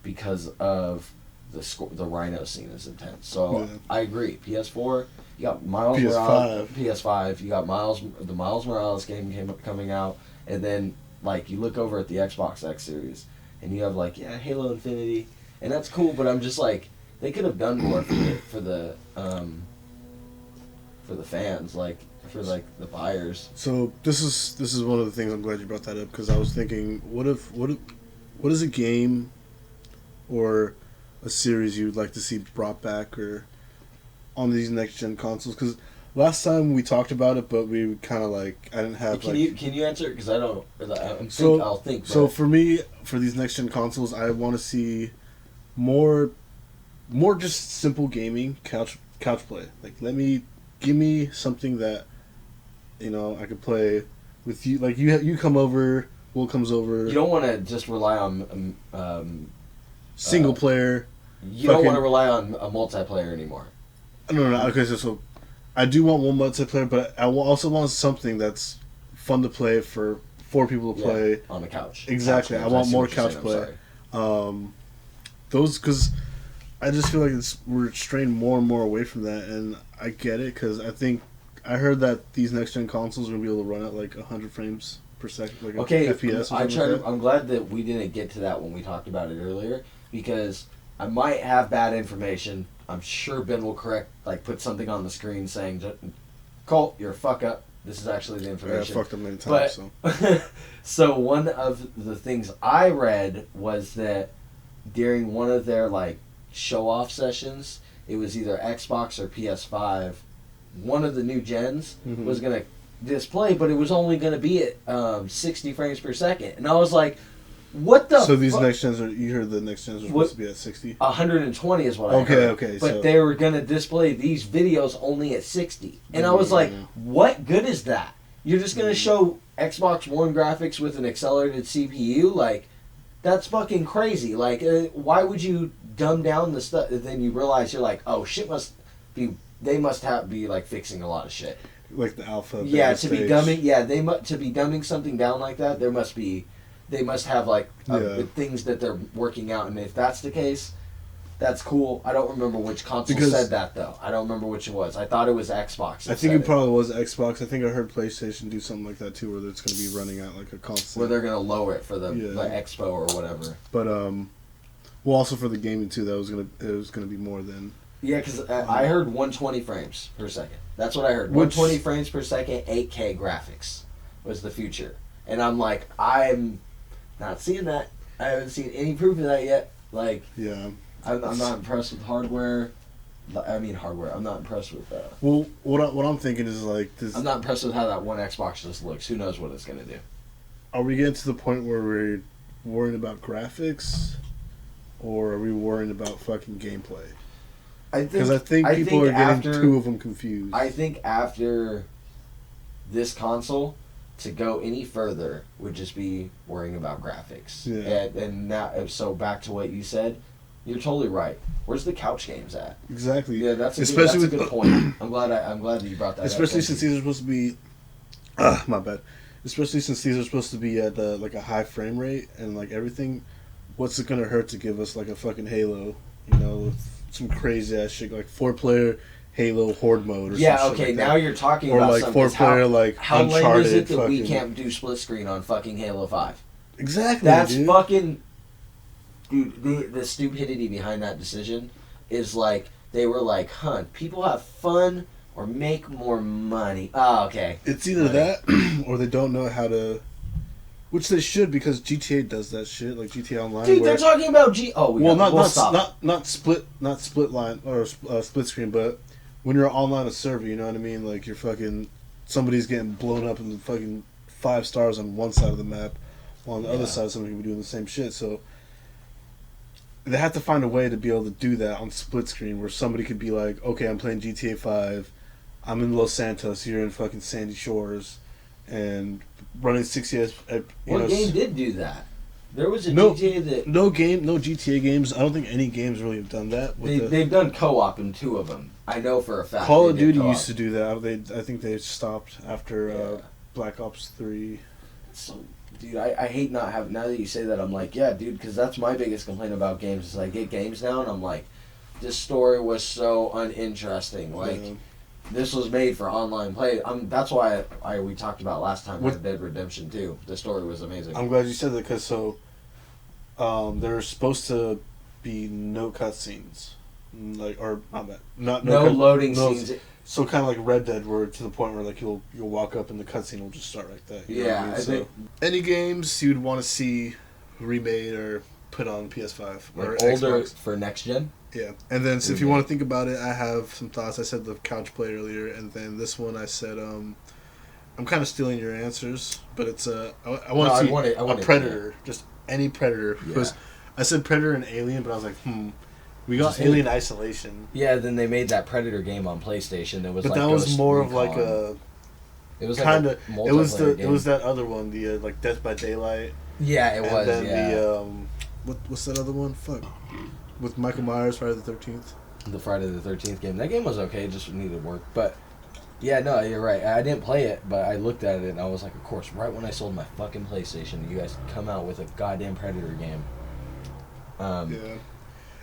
because of the Rhino scene is intense. So I agree. PS4. You got Miles Morales, PS5. You got the Miles Morales game coming out, and then like you look over at the Xbox X series, and you have like Halo Infinity, and that's cool. But I'm just like they could have done more for the fans, like for like the buyers. So this is one of the things I'm glad you brought that up because I was thinking, what is a game or a series you'd like to see brought back or on these next gen consoles? Because last time we talked about it, but we kind of like I didn't have. Can you answer it? Because I don't. I'll think. So for me, for these next gen consoles, I want to see more just simple gaming, couch play. Like give me something that I could play with you. Like you come over, Will comes over. You don't want to just rely on single player. You don't want to rely on a multiplayer anymore. No. Okay, so I do want one multiplayer, but I also want something that's fun to play for 4 people to play on the couch. Exactly, I want more couch play. Those because I just feel like we're straying more and more away from that, and I get it because I think I heard that these next gen consoles are gonna be able to run at like 100 frames per second, like okay, FPS. Or something like that. I'm glad that we didn't get to that when we talked about it earlier, because I might have bad information. I'm sure Ben will put something on the screen saying, "Colt, you're a fuck up." This is actually the information. Yeah, I fucked up many times. So one of the things I read was that during one of their show off sessions, it was either Xbox or PS5. One of the new gens was gonna display, but it was only gonna be at 60 frames per second, and I was like, "What the?" So these next gens you heard the next gens are supposed to be at 60. 120 is what I heard. Okay. But they were gonna display these videos only at 60, and I was like, "What good is that? You're just gonna show Xbox One graphics with an accelerated CPU? That's fucking crazy. Why would you dumb down the stuff?" Then you realize you're like, "Oh, shit must be." They must be fixing a lot of shit. Like the alpha. Yeah, to be dumbing. Yeah, to be dumbing something down like that. They must have things that they're working out, and if that's the case, that's cool. I don't remember which console said that though. I don't remember which it was. I thought it was Xbox. I think it probably was Xbox. I think I heard PlayStation do something like that too, where it's going to be running at like a constant. Where they're going to lower it for the Expo or whatever. But well, also for the gaming too, it was going to be more than. Yeah, because I heard 120 frames per second. That's what I heard. 120 frames per second, 8K graphics was the future. And I'm like, I'm not seeing that. I haven't seen any proof of that yet. Yeah. I'm not impressed with hardware. I'm not impressed with that. Well, what I'm thinking is this. I'm not impressed with how that one Xbox just looks. Who knows what it's going to do? Are we getting to the point where we're worrying about graphics, or are we worrying about fucking gameplay? Because I think people are getting two of them confused. I think after this console, to go any further would just be worrying about graphics. Yeah. And now, so back to what you said, you're totally right. Where's the couch games at? Exactly. Yeah, that's a good point. I'm glad that you brought that up. Especially since these are supposed to be... my bad. Especially since these are supposed to be at a high frame rate and everything. What's it going to hurt to give us a fucking Halo, with some crazy ass shit, 4-player Halo Horde mode or something. Yeah, okay, now you're talking about something. Or 4-player how Uncharted. How lame is it that we can't do split screen on fucking Halo 5? Exactly, That's dude. fucking... Dude, the stupidity behind that decision is they were like, people have fun or make more money. Oh, okay. It's either that or they don't know how to... Which they should, because GTA does that shit, GTA Online. Dude, they're talking about not split line or split screen, but when you're online a server, you know what I mean? You're fucking somebody's getting blown up in the fucking 5 stars on one side of the map, while on the other side somebody can be doing the same shit. So they have to find a way to be able to do that on split screen, where somebody could be like, okay, I'm playing GTA 5, I'm in Los Santos, you're in fucking Sandy Shores, and running 60 What game did do that? There was a GTA that... No GTA games. I don't think any games really have done that. They've done co-op in 2 of them. I know for a fact. Call of Duty used to do that. I think they stopped after Black Ops 3. So, dude, I hate not having... Now that you say that, I'm like, yeah, dude, because that's my biggest complaint about games is I get games now, and I'm like, this story was so uninteresting. This was made for online play. That's why we talked about last time Red Dead Redemption 2. The story was amazing. I'm glad you said that, because there's supposed to be no cutscenes, no loading scenes. So kind of like Red Dead, where to the point where you'll walk up and the cutscene will just start right there. You know what I mean? I think any games you'd want to see remade or put on PS5 or older Xbox. For next gen. Yeah, and then so if you want to think about it, I have some thoughts. I said the couch play earlier, and then this one I said I'm kind of stealing your answers, but it's I want to see a Predator, just any Predator. Because I said Predator and Alien, but I was like, we got Alien Isolation. Yeah, then they made that Predator game on PlayStation. That was, but that was more of a. It was kind of. It was that other one, the Death by Daylight. Yeah, it was. And then what's that other one? Fuck. With Michael Myers, Friday the 13th. The Friday the 13th game. That game was okay, just needed work. But, yeah, no, you're right. I didn't play it, but I looked at it and I was like, of course, right when I sold my fucking PlayStation, you guys come out with a goddamn Predator game. Yeah.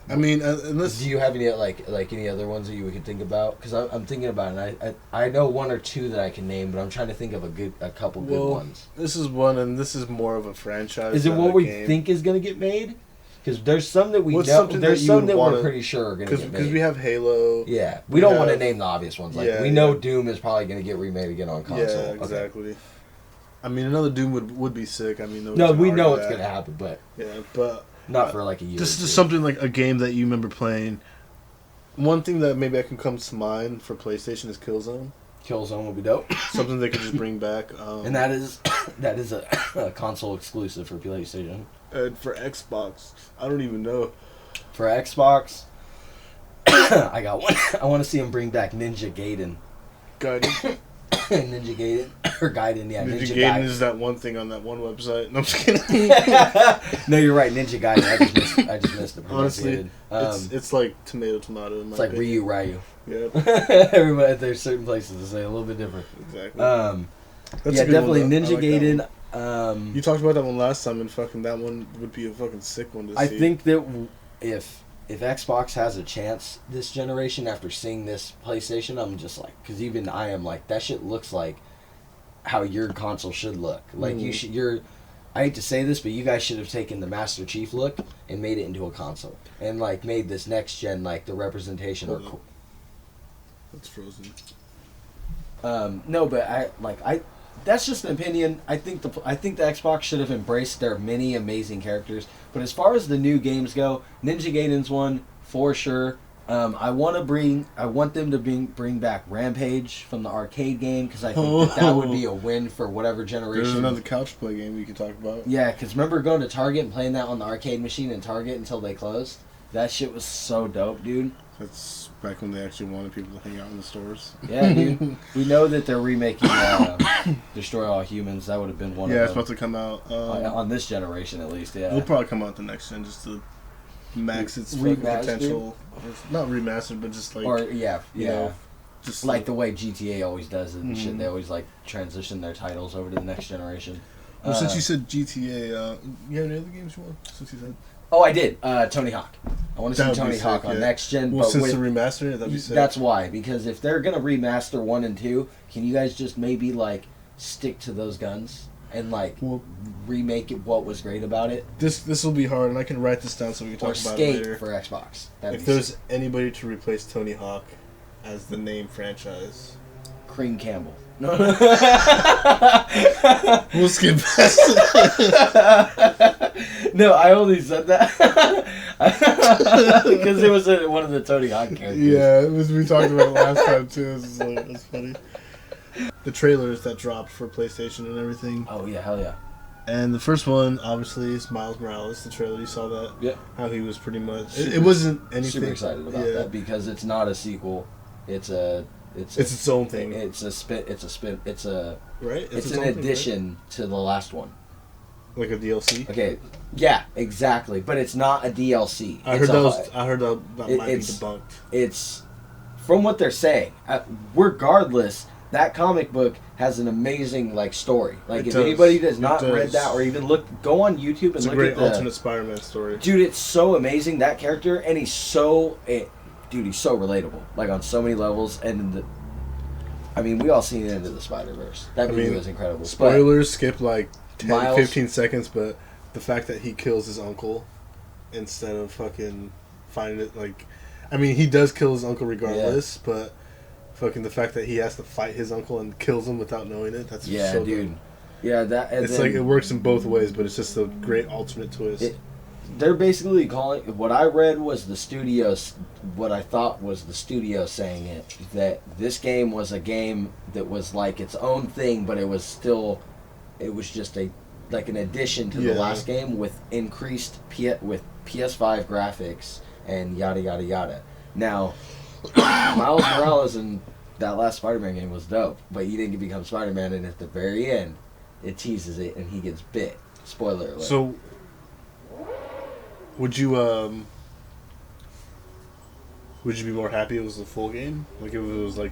I mean, unless... Do you have any like any other ones that you could think about? Because I'm thinking about it. And I know one or two that I can name, but I'm trying to think of a couple good ones. This is one, and this is more of a franchise. Is it what we think is going to get made? Because there's some that we know. There's some that we're pretty sure are going to get made. Because we have Halo. Yeah, we don't want to name the obvious ones. Like we know Doom is probably going to get remade again on console. Yeah, exactly. Okay. I mean, another Doom would be sick. I mean, we know it's going to happen, but but not for like a year. Just something like a game that you remember playing. One thing that maybe I can come to mind for PlayStation is Killzone. Killzone would be dope. Something they could just bring back. And that is a console exclusive for PlayStation. And for Xbox, I don't even know. For Xbox, I got one. I want to see him bring back Ninja Gaiden. Gaiden? Ninja Gaiden. Or Gaiden, yeah. Ninja Gaiden is that one thing on that one website. No, I'm just kidding. No, you're right. Ninja Gaiden. I just missed it. Honestly, it's like tomato. It's like opinion. Ryu. Yeah. Everybody, there's certain places to say a little bit different. Exactly. Yeah, definitely Ninja like Gaiden. You talked about that one last time, and fucking that one would be a fucking sick one to see. I think that if Xbox has a chance this generation after seeing this PlayStation, I'm just like, because even I am like, that shit looks like how your console should look. Like I hate to say this, but you guys should have taken the Master Chief look and made it into a console, and like made this next gen like the representation or. That's frozen. No, but that's just an opinion. I think the Xbox should have embraced their many amazing characters. But as far as the new games go, Ninja Gaiden's one for sure. I want them to bring back Rampage from the arcade game because I think that would be a win for whatever generation. There's another couch play game we could talk about. Yeah, because remember going to Target and playing that on the arcade machine in Target until they closed? That shit was so dope, dude. That's back when they actually wanted people to hang out in the stores. Yeah, dude. We know that they're remaking Destroy All Humans. That would have been one of them. Yeah, it's about to come out. On this generation, at least, yeah. It'll probably come out the next gen just to max its potential. It's not remastered, but just like... Or, yeah. You know, just like the way GTA always does it and shit. They always, like, transition their titles over to the next generation. Well, since you said GTA, you have any other games you want? Since you said... Oh, I did. Tony Hawk. I want to see Tony Hawk on next gen. Well, since the remaster, that'd be sick. That's why. Because if they're going to remaster 1 and 2, can you guys just maybe, like, stick to those guns? And, like, remake it what was great about it? This will be hard, and I can write this down so we can talk about it later. Or Skate for Xbox. If there's anybody to replace Tony Hawk as the name franchise... Cream Campbell. No. We'll skip past it. No, I only said that because it was one of the Tony Hawk characters. Yeah, we talked about it last time too. It's funny. The trailers that dropped for PlayStation and everything. Oh yeah, hell yeah. And the first one, obviously, is Miles Morales. The trailer, you saw that? Yeah. How he was pretty much... It wasn't anything... Super excited about that because it's not a sequel. It's its own thing. It's a right. It's an addition to the last one. Like a DLC. Okay. Yeah, exactly. But it's not a DLC. I heard that might be debunked. It's from what they're saying. Regardless, that comic book has an amazing story. If anybody does not read that or even go on YouTube and look at the... It's a great alternate Spider-Man story. Dude, it's so amazing, that character, and he's so relatable, on so many levels. And we all seen it into the Spider-Verse. That movie was incredible. Spoilers, skip 10, 15 seconds, but the fact that he kills his uncle instead of fucking finding it, he does kill his uncle regardless, but fucking the fact that he has to fight his uncle and kills him without knowing it, that's so dude. Good. Yeah, that... And it's it works in both ways, but it's just a great alternate twist. They're basically calling... What I read was the studios... What I thought was the studio saying it. That this game was a game that was its own thing, but it was still... It was just an addition to the last game with increased... with PS5 graphics and yada yada yada. Now, Miles Morales in that last Spider-Man game was dope, but he didn't become Spider-Man, and at the very end, it teases it and he gets bit. Spoiler alert. So... Would you be more happy if it was a full game? If it was I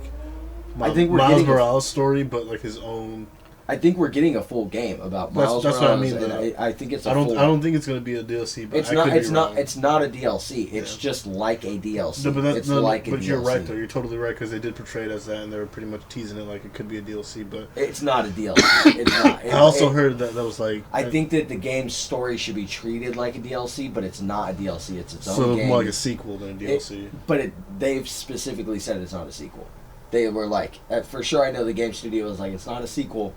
think Miles Morales' story, but his own I think we're getting a full game about Miles That's Morales. what I mean. And I think it's I don't think it's gonna be a DLC. But it's not. It's not. It's not a DLC. It's just like a DLC. No, but it's like a but DLC. you're right though. You're totally right because they did portray it as that, and they were pretty much teasing it like it could be a DLC. But it's not a DLC. It's not. I also heard that was like. I think that the game's story should be treated like a DLC, but it's not a DLC. It's its own game. More like a sequel than a DLC. They've specifically said it's not a sequel. They were like, for sure. I know the game studio was like, it's not a sequel.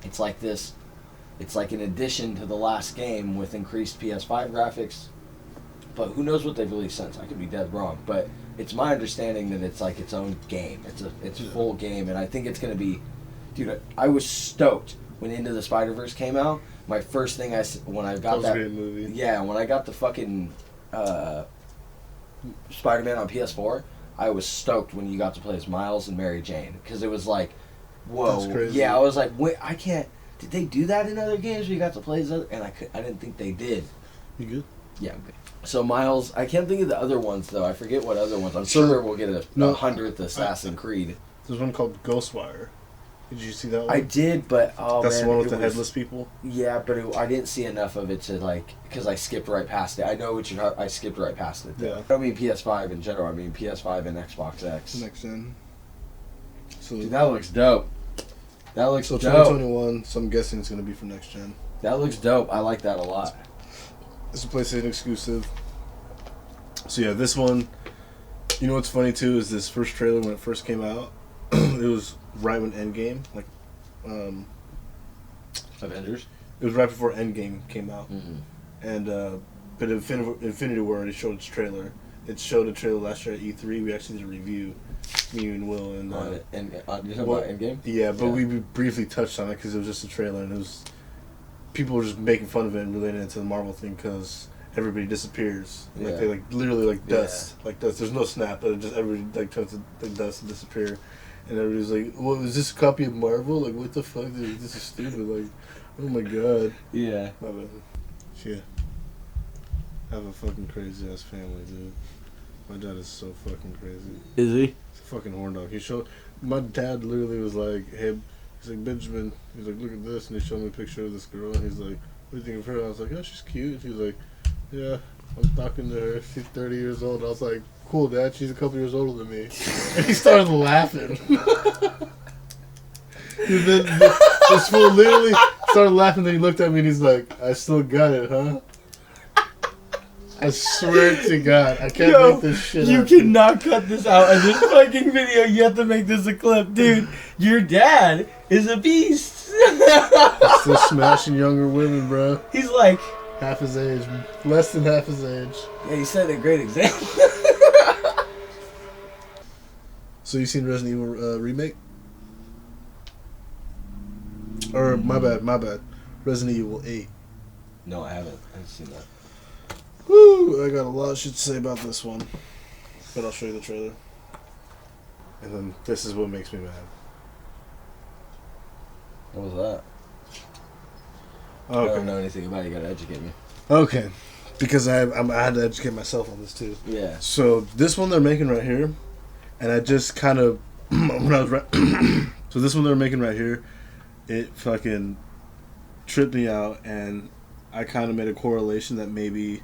It's like this. It's like an addition to the last game with increased PS5 graphics. But who knows what they've released since? I could be dead wrong. But it's my understanding that it's like its own game. It's a full game, and I think it's gonna be. Dude, I was stoked when Into the Spider-Verse came out. My first thing when I got that was a great movie. Yeah, when I got the fucking Spider-Man on PS4, I was stoked when you got to play as Miles and Mary Jane because it was like. Whoa! That's crazy. Yeah, I was like, wait, I can't. Did they do that in other games? Where you got to play as other, and I didn't think they did. You good? Yeah, I'm good. So Miles, I can't think of the other ones though. I forget what other ones. I'm sure we'll get a 100th Assassin's Creed. There's one called Ghostwire. Did you see that one? I did, but that's the one with the headless people. Yeah, but I didn't see enough of it to because I skipped right past it. I know what I skipped right past it. Though. Yeah. I don't mean PS5 in general. I mean PS5 and Xbox X. Next gen. So dude, that looks dope. That looks dope. 2021, so I'm guessing it's going to be for next gen. That looks dope. I like that a lot. It's a PlayStation exclusive. So yeah, this one, you know what's funny too is this first trailer when it first came out, it was right when Endgame, like, Avengers? It was right before Endgame came out. Mm-hmm. And, but Infinity War already showed its trailer. It showed a trailer last year at E3. We actually did a review, me and Will. And, you talking about Endgame? Yeah, but we briefly touched on it because it was just a trailer, and it was people were just making fun of it and relating it to the Marvel thing because everybody disappears. Yeah. Like they literally dust, like dust. There's no snap, but it just everybody turns to dust and disappear. And everybody's like, "Well, is this a copy of Marvel? Like, what the fuck? This is stupid. Like, oh my god." Yeah. My bad. Yeah. I have a fucking crazy ass family, dude. My dad is so fucking crazy. Is he? He's a fucking horn dog. My dad literally was like, "Hey," he's like, "Benjamin," he's like, "Look at this," and he showed me a picture of this girl, and he's like, "What do you think of her?" I was like, "Oh, she's cute." He's like, "Yeah, I'm talking to her. She's 30 years old." I was like, "Cool, Dad. She's a couple years older than me." And he started laughing. This fool literally started laughing. Then he looked at me and he's like, "I still got it, huh?" I swear to God, I can't make this shit You up. cannot cut this out of this fucking video. You have to make this a clip. Dude, your dad is a beast. Still smashing younger women, bro. He's like... Half his age. Less than half his age. Yeah, you set a great example. So you seen Resident Evil remake? Or, my bad. Resident Evil 8. No, I haven't. I haven't seen that. Woo! I got a lot of shit to say about this one. But I'll show you the trailer. And then this is what makes me mad. What was that? Okay. I don't know anything about it. You gotta educate me. Okay. Because I had to educate myself on this too. Yeah. So this one they're making right here, and I just kind of when I was so this one they're making right here, it fucking tripped me out, and I kind of made a correlation that maybe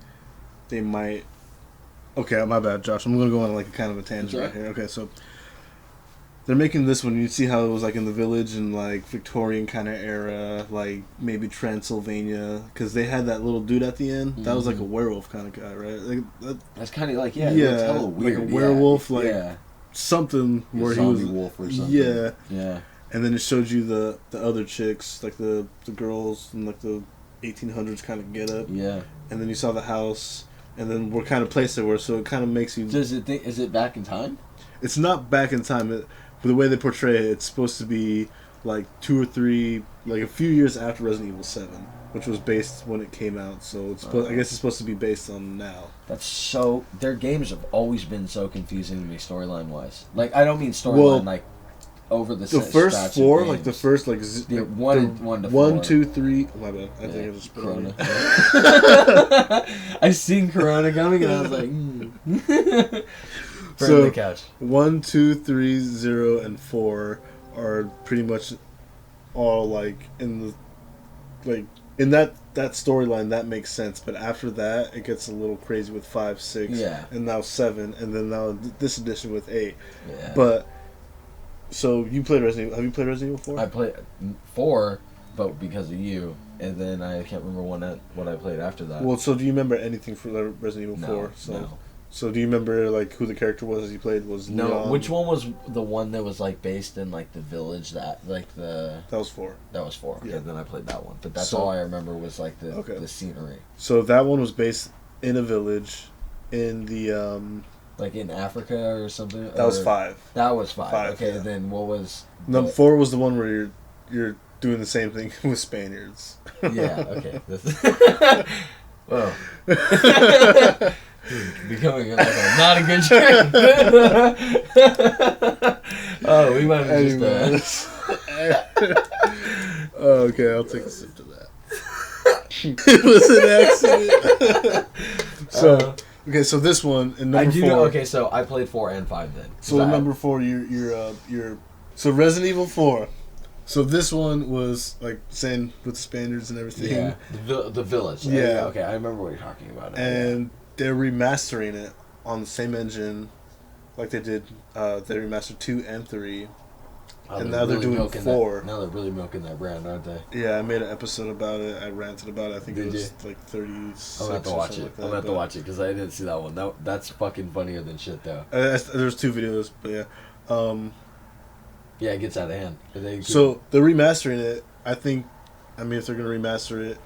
they might. Okay, my bad, Josh. I'm gonna go on like a kind of a tangent right here. Okay, so they're making this one. You see how it was like in the village and like Victorian kind of era, like maybe Transylvania, because they had that little dude at the end. That was like a werewolf kind of guy, right? Like, that's kind of like it looks hella weird. Like a werewolf, something like where a he was wolf or something. Yeah. And then it showed you the other chicks, like the girls and like the 1800s kind of get up. Yeah. And then you saw the house, and then we're kind of placed there, so it kind of makes you. Is it back in time? It's not back in time. But the way they portray it, it's supposed to be like 2 or 3, like a few years after Resident Evil 7, which was based when it came out. So it's I guess it's supposed to be based on now. That's so. Their games have always been so confusing to me storyline wise. Like I don't mean storyline like over the first 4, like the first like one to 1, 2, 3. My bad. I think it was Corona. I seen Corona coming and I was like. So the couch. 1, 2, 3, 0, and 4 are pretty much all like in that storyline that makes sense, but after that it gets a little crazy with 5, 6, and now 7, and then now this edition with 8. Yeah. But so you played Resident Evil? Have you played Resident Evil 4? I played 4, but because of you, and then I can't remember what I played after that. Well, so do you remember anything from Resident Evil 4? No. So do you remember like who the character was you played? Was no? Leon? Which one was the one that was like based in like the village that was 4. That was 4. Okay, Yeah. Then I played that one, but that's all I remember was like the scenery. So that one was based in a village, in the like in Africa or something. That was 5. That was 5. Okay, yeah. then what was? Number 4 was the one where you're doing the same thing with Spaniards. Yeah. Okay. Well. Becoming like not a good trend. Oh, we might have just. Oh, okay, I'll take a sip to that. It was an accident. So this one in number 4. Okay, so I played 4 and 5 then. So number 4, you're so Resident Evil 4. So this one was like saying with the Spaniards and everything. Yeah, the village. Yeah. Okay, I remember what you're talking about. And they're remastering it on the same engine, like they did. They remastered 2 and 3, and now they're doing 4. Now they're really milking that brand, aren't they? Yeah, I made an episode about it. I ranted about it. I think it was like 36. I'm gonna have to watch it. Like that, I'm gonna have to watch it because I didn't see that one. That's fucking funnier than shit, though. There's 2 videos, but yeah. Yeah, it gets out of hand. So they're remastering it. I mean, if they're gonna remaster it,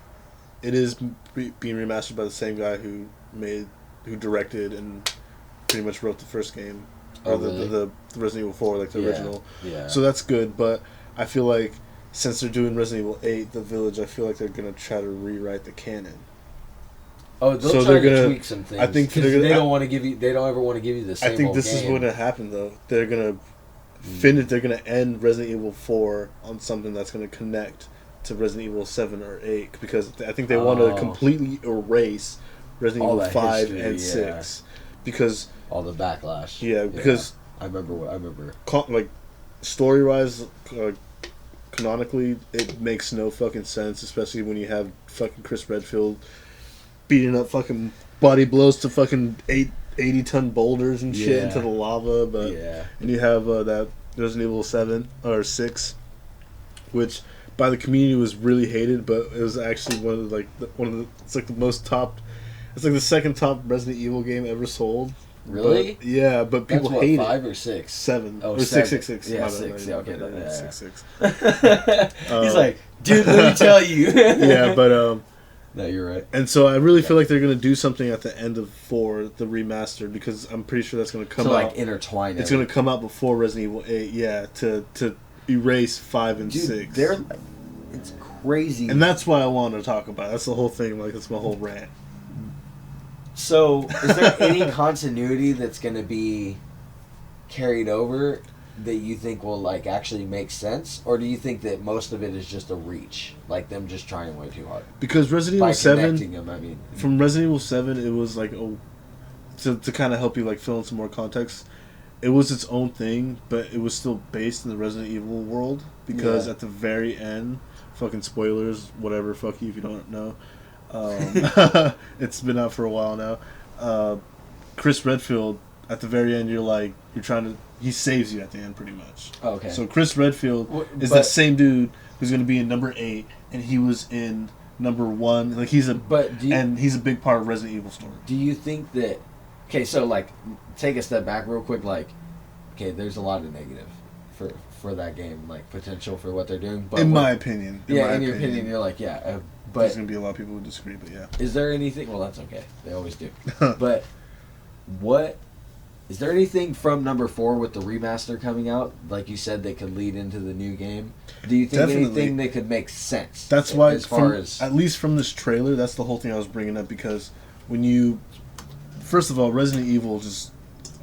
it is being remastered by the same guy who directed and pretty much wrote the first game, or really? the Resident Evil 4, like the original. Yeah. So that's good, but I feel like since they're doing Resident Evil 8, The Village, I feel like they're gonna try to rewrite the canon. Oh, they'll try to tweak some things. I think they don't want to give you. They don't ever want to give you the same. I think this game. is what's gonna happen though. They're gonna finish. They're gonna end Resident Evil 4 on something that's gonna connect to Resident Evil 7 or 8, because I think they want to completely erase Resident Evil 5 and 6 because all the backlash. Yeah, because I remember. Like story wise, canonically, it makes no fucking sense, especially when you have fucking Chris Redfield beating up fucking body blows to fucking 80-ton boulders and shit into the lava, but and you have that Resident Evil 7 or 6, which by the community was really hated, but it was actually it's like the most top. It's like the second top Resident Evil game ever sold. Really? But, yeah, but people hate 5 or 6? 7. Oh, or 666. Yeah, 6. Yeah, okay. 6. He's like, dude, let me tell you. Yeah, but no, you're right. And so I really feel like they're gonna do something at the end of 4, the remaster, because I'm pretty sure that's gonna come out. Like intertwine. It's gonna come out before Resident Evil 8. Yeah, to erase 5 and 6. It's crazy. And that's why I wanted to talk about it. That's the whole thing. Like, that's my whole rant. So, is there any continuity that's going to be carried over that you think will, like, actually make sense? Or do you think that most of it is just a reach? Like, them just trying way too hard? Because Resident Evil 7... them, From Resident Evil 7, it was, like, to kind of help you, like, fill in some more context, it was its own thing, but it was still based in the Resident Evil world. Because at the very end... Fucking spoilers, whatever, fuck you if you don't know. It's been out for a while now. Chris Redfield, at the very end, he saves you at the end, pretty much. Oh, okay. So Chris Redfield is that same dude who's going to be in number 8, and he was in number 1. Like, he's a big part of Resident Evil story. Do you think that... Okay, so, like, take a step back real quick, like, okay, there's a lot of negative for that game, like, potential for what they're doing. But in my opinion. In your opinion, you're like, but... There's going to be a lot of people who disagree, but yeah. Is there anything... Well, that's okay. They always do. But is there anything from number 4 with the remaster coming out, like you said, that could lead into the new game? Do you think anything that could make sense? That's why, at least from this trailer, that's the whole thing I was bringing up, because when you... First of all, Resident Evil just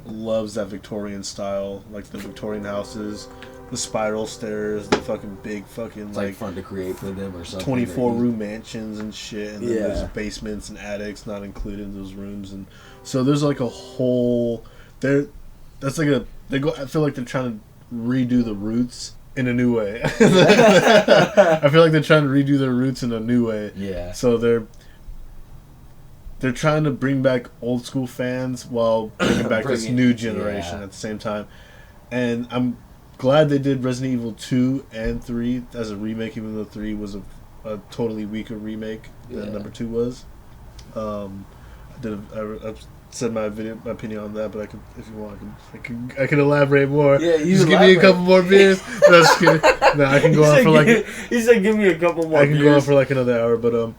loves that Victorian style, like the Victorian houses... The spiral stairs, the fucking big fucking... It's like fun to create for them or something. 24-room mansions and shit, and then there's basements and attics not included in those rooms, and so there's like a whole... I feel like they're trying to redo the roots in a new way. I feel like they're trying to redo their roots in a new way. Yeah. So they're trying to bring back old school fans while bringing back this new generation at the same time. And I'm glad they did Resident Evil 2 and 3 as a remake, even though 3 was a totally weaker remake than number 2 was. I said my opinion on that, but I could, if you want, I can elaborate more. Yeah, just give me a couple more beers. No, just kidding. No, I can go on for like. He said, "Give me a couple more." I can go on for like another hour, but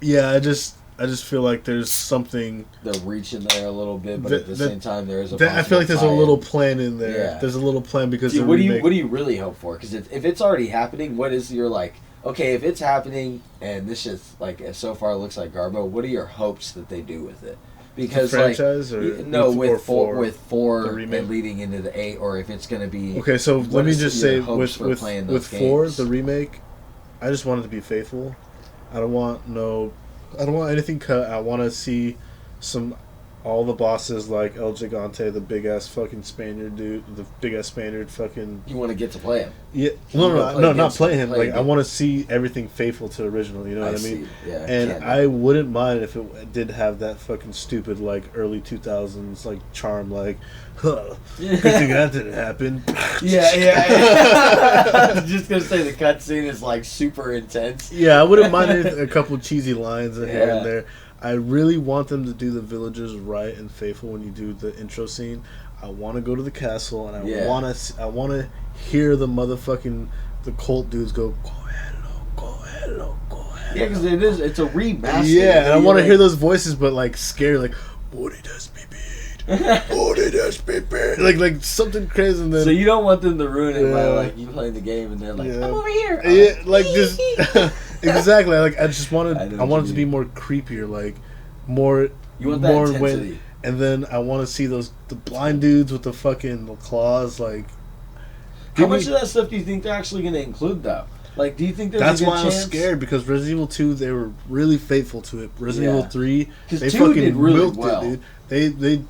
yeah, I just feel like there's something. They're reaching there a little bit, but at the same time, there is a. I feel like there's a little plan in there. Yeah. There's a little plan because. Dude, what do you really hope for? Because if it's already happening, what is your like? Okay, if it's happening and this just like so far looks like Garbo, what are your hopes that they do with it? Because the franchise with four and leading into the 8, or if it's going to be. Okay, so let me just say with 4 the remake, I just want it to be faithful. I don't want anything cut. I want to see all the bosses like El Gigante, the big ass fucking Spaniard dude, the big ass Spaniard fucking. You want to get to play him? Yeah, no, not play him. Like I want to see everything faithful to original. You know what I mean? Yeah, and I wouldn't mind if it did have that fucking stupid like early 2000s like charm, like, good thing that didn't happen. Yeah. Just gonna say the cutscene is like super intense. Yeah, I wouldn't mind a couple cheesy lines here and there. I really want them to do the villagers right and faithful when you do the intro scene. I want to go to the castle and I want to hear the cult dudes go hello. Yeah, because it's a remaster. Yeah, and I want to hear those voices, but like scary, like what does be like something crazy. And then, so you don't want them to ruin it by like you playing the game and they're like I'm over here. Yeah, like this. Exactly. Like I just wanted. I want it to be more creepier, like more. You want that more intensity. And then I want to see the blind dudes with the fucking claws. Like, how much of that stuff do you think they're actually going to include, though? Like, do you think there's that's a good why chance? I was scared because Resident Evil 2 they were really faithful to it. Resident Evil 3 they 2 fucking did really milked well. it, dude.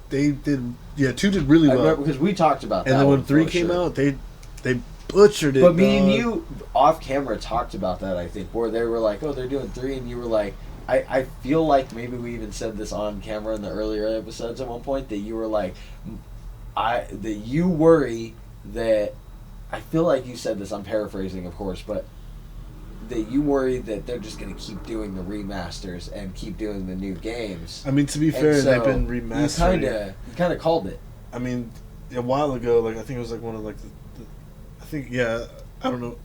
They did. Yeah, 2 did really well. I remember because we talked about that. And then when 3 came out, they butchered it. But me and you off camera talked about that. I think where they were like, "Oh, they're doing 3," and you were like, "I feel like maybe we even said this on camera in the earlier episodes at one point that you were like, that you worry that." I feel like you said this. I'm paraphrasing, of course, but that you worry that they're just going to keep doing the remasters and keep doing the new games. I mean, to be fair, they've been remastering. You kind of called it. I mean, a while ago, like I think it was like one of like I don't know.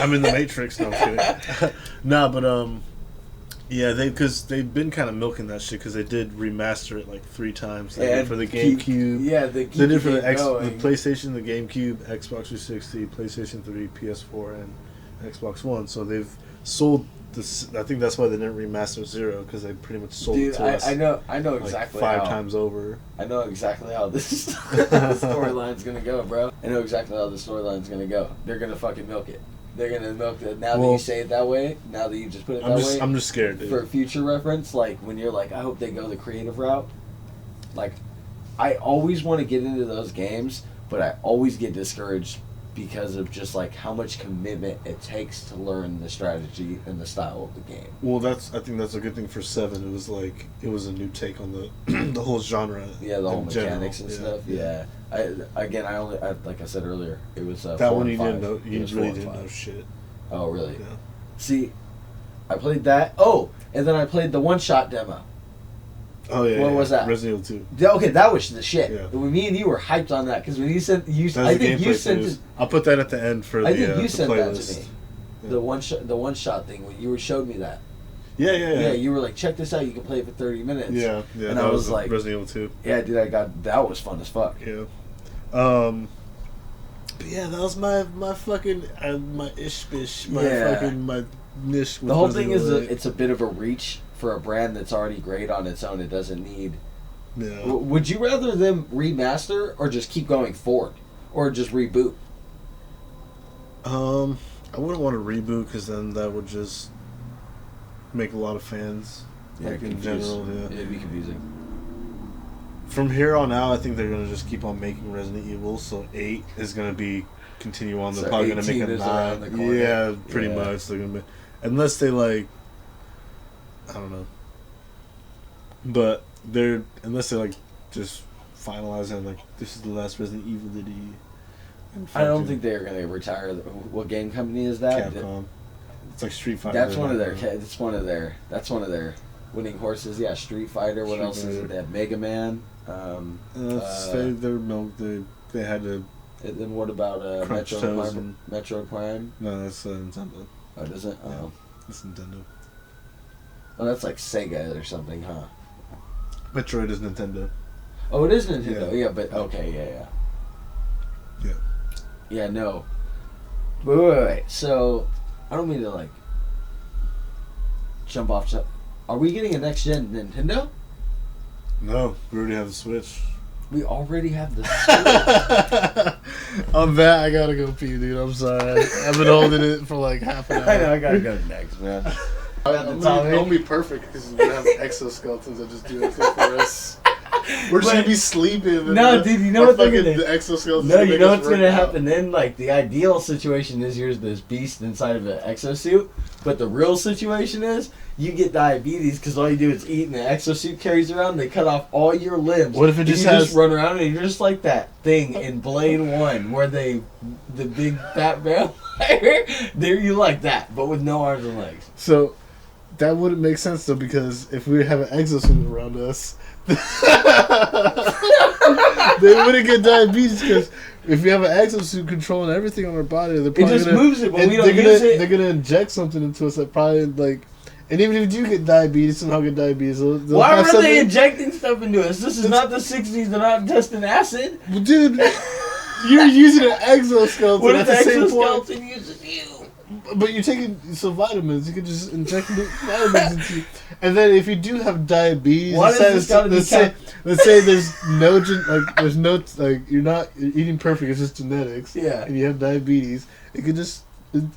I'm in the Matrix. No, I'm kidding. Nah, but because they've been kind of milking that shit because they did remaster it like 3 times. They did for the GameCube. They did for the PlayStation, the GameCube, Xbox 360, PlayStation 3, PS4, and Xbox One. So they've sold this. I think that's why they didn't remaster 0 because they pretty much sold it to us. I know exactly like 5 times over. I know exactly how this storyline's gonna go, bro. I know exactly how the storyline's gonna go. They're gonna fucking milk it. They're gonna milk it. Now that you say it that way, now that you just put it that way, I'm just scared, dude. For future reference, like when you're like, I hope they go the creative route. Like, I always want to get into those games, but I always get discouraged because of just like how much commitment it takes to learn the strategy and the style of the game. Well, I think that's a good thing for 7. It was a new take on the whole genre. Yeah, the whole mechanics and stuff. Yeah. Like I said earlier, it was that one you didn't know. You really didn't know shit. Oh, really? Yeah. See, I played that. Oh, and then I played the one-shot demo. Oh yeah. What was that? Resident Evil 2. Okay, that was the shit. Yeah. Me and you were hyped on that because when you said I think you sent it. I'll put that at the end for the playlist. I think you sent that to me. Yeah. The one shot thing when you showed me that. Yeah. Yeah, you were like, check this out. You can play it for 30 minutes. Yeah. And I was like, Resident Evil 2. Yeah, dude, that was fun as fuck. Yeah. But yeah, that was my fucking my ish-bish, my niche. The whole thing is it's a bit of a reach for a brand that's already great on its own. It doesn't need. Yeah. Would you rather them remaster or just keep going forward, or just reboot? I wouldn't want to reboot because then that would just make a lot of fans. Yeah, like in general, yeah. It'd be confusing. from here on out, I think they're gonna just keep on making Resident Evil. So 8 is gonna be continue on. They're So probably gonna make 18 a is around 9. the corner. Yeah, pretty Yeah. much. They're gonna be, unless they like, I don't know. But unless they like just finalize it, like this is the last Resident Evil that he. I don't think they're gonna retire. What game company is that? Capcom. It's like Street Fighter. That's one of their. That's one of their winning horses. Yeah, Street Fighter. What Street else is Fighter. it? They have Mega Man. They had to. And then what about Crunch Metro Toes Prime? and- Metro Prime. No, that's Nintendo. Oh, does it? Yeah. Oh, It's Nintendo. oh, that's like Sega or something, huh? Metroid is Nintendo. Oh, it is Nintendo. Yeah. Yeah, but okay, yeah. Yeah. Yeah, no. Wait. So, I don't mean to like jump off. Are we getting a next gen Nintendo? No, we already have the Switch. We already have the. On that, I gotta go pee, dude. I'm sorry. I've been holding it for like half an hour. I know. I gotta go next, man. It'll be perfect because we have exoskeletons that just do everything for us. We're just gonna be sleeping. And No, dude, you know what they're fucking gonna- the exoskeletons. No, gonna you make know us what's gonna work out. happen then? Like the ideal situation is here's this beast inside of an exosuit, but the real situation is you get diabetes because all you do is eat and the exosuit carries around. They cut off all your limbs. What if it and just you has- just run around and you're just like that thing in Blade 1 where the big fat vampire. There you like that, but with no arms and legs. So that wouldn't make sense though, because if we have an exosuit around us, they wouldn't get diabetes. Because if we have an exosuit controlling everything on our body, they're It probably just gonna, moves it, but we don't they're use gonna, it. They're gonna inject something into us that probably like. And even if you do get diabetes, somehow get diabetes, they'll Why have are something. they injecting stuff into us? This is not the 60s. They're not testing acid. Well, dude, you're using an exoskeleton What at if the the same point. exoskeleton uses you? But you're taking some vitamins. You could just inject the vitamins into you. And then if you do have diabetes, Why does this gotta be let's say there's no there's no you're eating perfect. It's just genetics. Yeah. And you have diabetes. It could just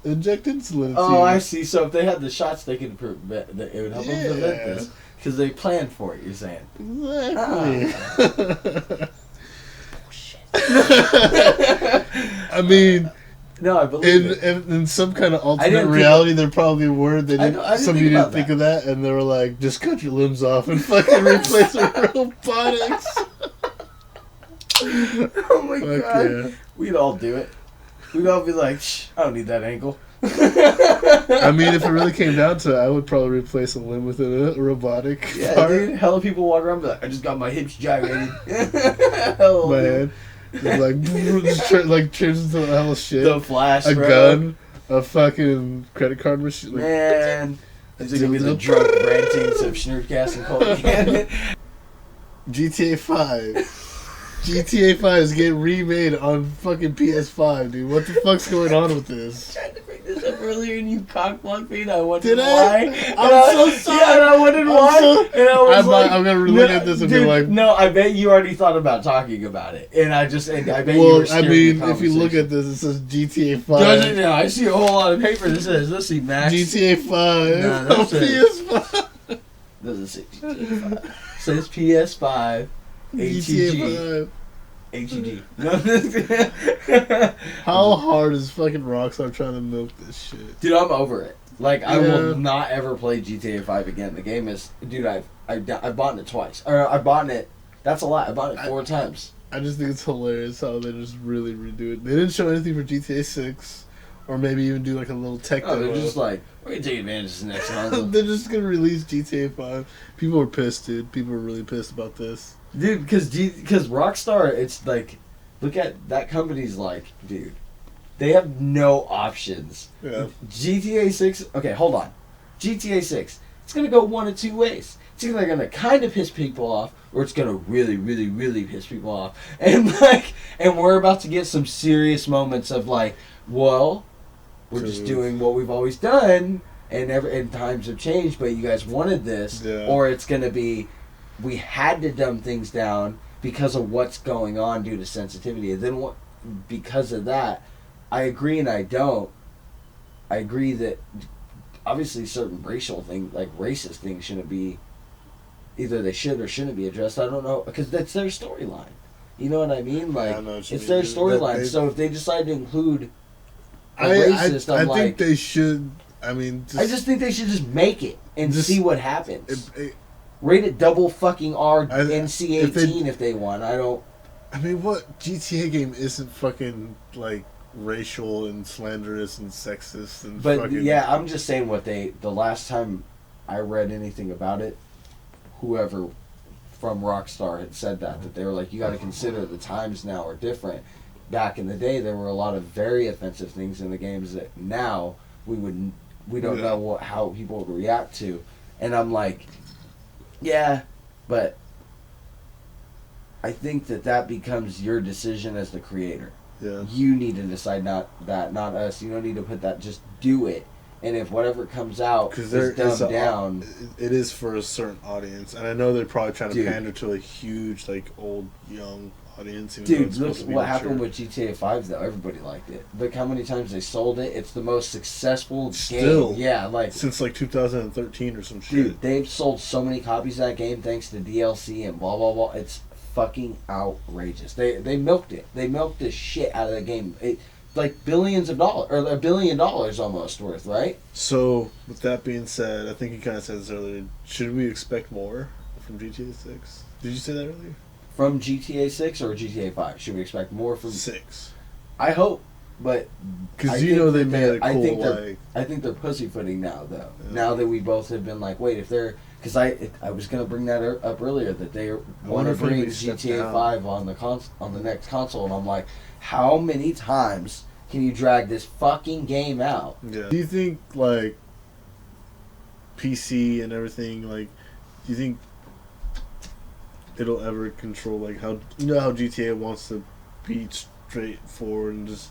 inject insulin into you. Oh, I see. So if they had the shots, they could prevent. It would help them prevent Yeah. this because they planned for it. You're saying. Exactly. I mean, No, I believe it. in some kind of I alternate didn't think- reality, there probably were. They I didn't, didn't somebody think didn't about think of that, and they were like, "Just cut your limbs off and fucking replace with robotics." Oh my Fuck god, yeah. we'd all do it. We'd all be like, Shh, "I don't need that ankle." I mean, if it really came down to it, I would probably replace a limb with a robotic Yeah, part. dude. Hella people walk around and be like, "I just got my hips gyrated." Hella My dude. head, it's like turns into a hell of shit. The Flash, A bro. gun, a fucking credit card machine. Like, Man, is it gonna be the drunk rantings of Shnerdcast and Colton Cannon? GTA 5. GTA 5 is getting remade on fucking PS5, dude. What the fuck's going on with this? Tried to bring this up earlier and you cockblocked me and I wondered Did I? why. I'm so sorry. Yeah, and I wondered why. And I was I'm gonna look at this and be dude, like- no, I bet you already thought about talking about it. And I bet you Well, were I steering mean, the if you look conversation. at this, it says GTA 5. Doesn't it? I see a whole lot of paper that says, let's see, Max. GTA 5 Nah, on that's it. PS5. Doesn't say GTA 5. Says PS5. HEG. GTA 5. HEG. How hard is fucking Rockstar trying to milk this shit? Dude, I'm over it. Like, I Yeah. will not ever play GTA 5 again. The game is... Dude, I've bought it twice. Or, I bought it... That's a lot. I bought it 4 times. I just think it's hilarious how they just really redo it. They didn't show anything for GTA 6, or maybe even do like a little tech Oh, they're demo. just like, we're going to take advantage of this next console. They're just gonna release GTA 5. People were pissed, dude. People were really pissed about this. Dude, because Rockstar, it's like... Look at... That company's like, dude... They have no options. Yeah. GTA 6... Okay, hold on. GTA 6. It's going to go one of two ways. It's either going to kind of piss people off, or it's going to really, really, really piss people off. And and we're about to get some serious moments of like, well, we're just doing what we've always done, and times have changed, but you guys wanted this. Yeah. Or it's going to be, we had to dumb things down because of what's going on due to sensitivity. And then because of that, I agree and I don't. I agree that obviously certain racial things, like racist things, shouldn't be either they should or shouldn't be addressed. I don't know, because that's their storyline. You know what I mean? Like, I know what you it's mean. their storyline. So if they decide to include a I racist, I'm I like, think they should. I mean, I just think they should just make it and just- see what happens. it, Rate it double fucking R I- NC-18 if they want. I don't. I mean, what GTA game isn't fucking like racial and slanderous and sexist and But fucking, yeah, I'm just saying what they. The last time I read anything about it, whoever from Rockstar had said that they were like, you got to consider the times now are different. Back in the day, there were a lot of very offensive things in the games that now we don't know how people would react to, and I'm like, yeah, but I think that becomes your decision as the creator. Yeah. You need to decide, not us. You don't need to put that. Just do it. And if whatever comes out is dumbed down, it is for a certain audience, and I know they're probably trying to Dude. pander to a huge, like, old, young audience. Even though dude, it's look supposed to be what mature. happened with GTA 5 though. Everybody liked it. Look how many times they sold it. It's the most successful Still. game. Yeah, like, since like 2013 or some shit. dude, they've sold so many copies of that game thanks to DLC and blah blah blah. It's fucking outrageous. They milked it. They milked the shit out of the game. It, like billions of dollars, or $1 billion almost worth, right? So, with that being said, I think you kind of said this earlier. Should we expect more from GTA 6? Did you say that earlier? From GTA 6 or GTA 5? Should we expect more from 6. I hope, but I Because you think know they that made a I cool, think like... I think they're pussyfooting now, though. Yeah. Now that we both have been like, wait, if they're, because I was gonna bring that up earlier, that they want wonder to if bring anybody steps GTA down. 5 on the next console, and I'm like, how many times can you drag this fucking game out? Yeah. Do you think, like, PC and everything, like, do you think it'll ever control, like, how... You know how GTA wants to be straightforward and just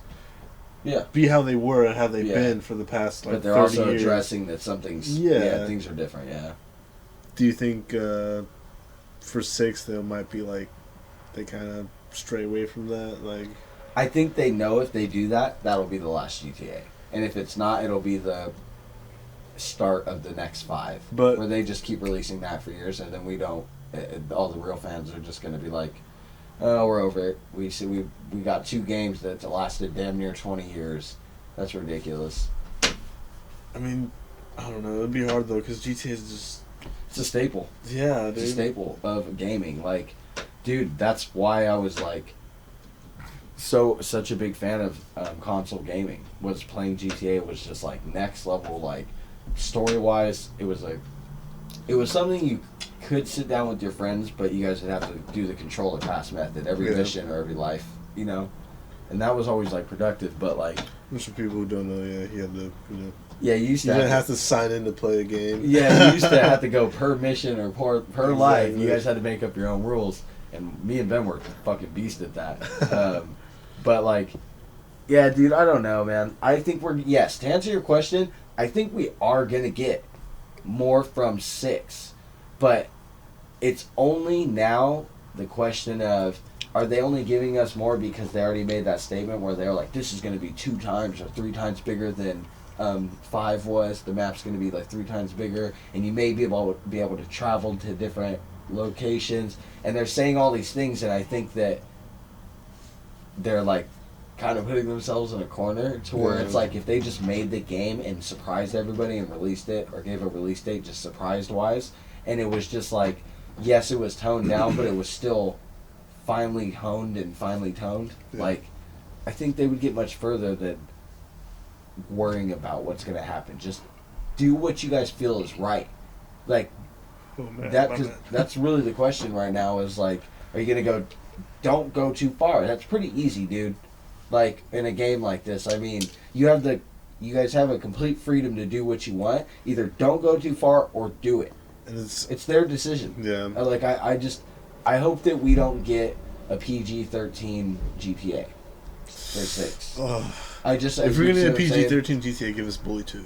Yeah. be how they were and how they've Yeah. been for the past, like, But they're 30 also years. addressing that something's Yeah. things are different. Yeah. Do you think for 6 they might be, like, they kind of stray away from that? Like... I think they know if they do that, that'll be the last GTA. And if it's not, it'll be the start of the next 5. But- where they just keep releasing that for years, and then we don't. All the real fans are just going to be like, "Oh, we're over it. We got 2 games that lasted damn near 20 years. That's ridiculous." I mean, I don't know. It'd be hard, though, because GTA is just... It's a staple. Yeah, dude. It's a staple of gaming. Like, dude, that's why I was like such a big fan of console gaming. Was playing GTA was just like next level. Like, story wise, it was something you could sit down with your friends, but you guys would have to do the controller pass method every Yeah. mission or every life, you know. And that was always like productive, but like, There's some people who don't know, yeah, he had to, yeah, you used you to didn't have to sign in to play a game. Yeah, you used to have to go per mission or per life. Exactly. You guys had to make up your own rules, and me and Ben were fucking beast at that. But like, yeah, dude, I don't know, man. I think to answer your question, I think we are gonna get more from 6, but it's only now the question of, are they only giving us more because they already made that statement where they're like, this is gonna be 2 times or 3 times bigger than 5 was. The map's going to be like 3 times bigger, and you may be able to travel to different locations. And they're saying all these things, and I think that they're like kind of putting themselves in a corner to where it's like, if they just made the game and surprised everybody and released it, or gave a release date just surprised wise, and it was just like, yes, it was toned down, but it was still finely honed and finely toned. Yeah. Like, I think they would get much further than worrying about what's going to happen. Just do what you guys feel is right. Like, Oh, man, that, my 'cause bad. that's really the question right now is like, are you going to go, don't go too far. That's pretty easy, dude. Like, in a game like this, I mean, you guys have a complete freedom to do what you want. Either don't go too far or do it. And It's their decision. yeah. Like, I hope that we don't get a PG-13 GTA for 6. Oh, If if we're gonna get PG-13 GTA, give us Bully 2.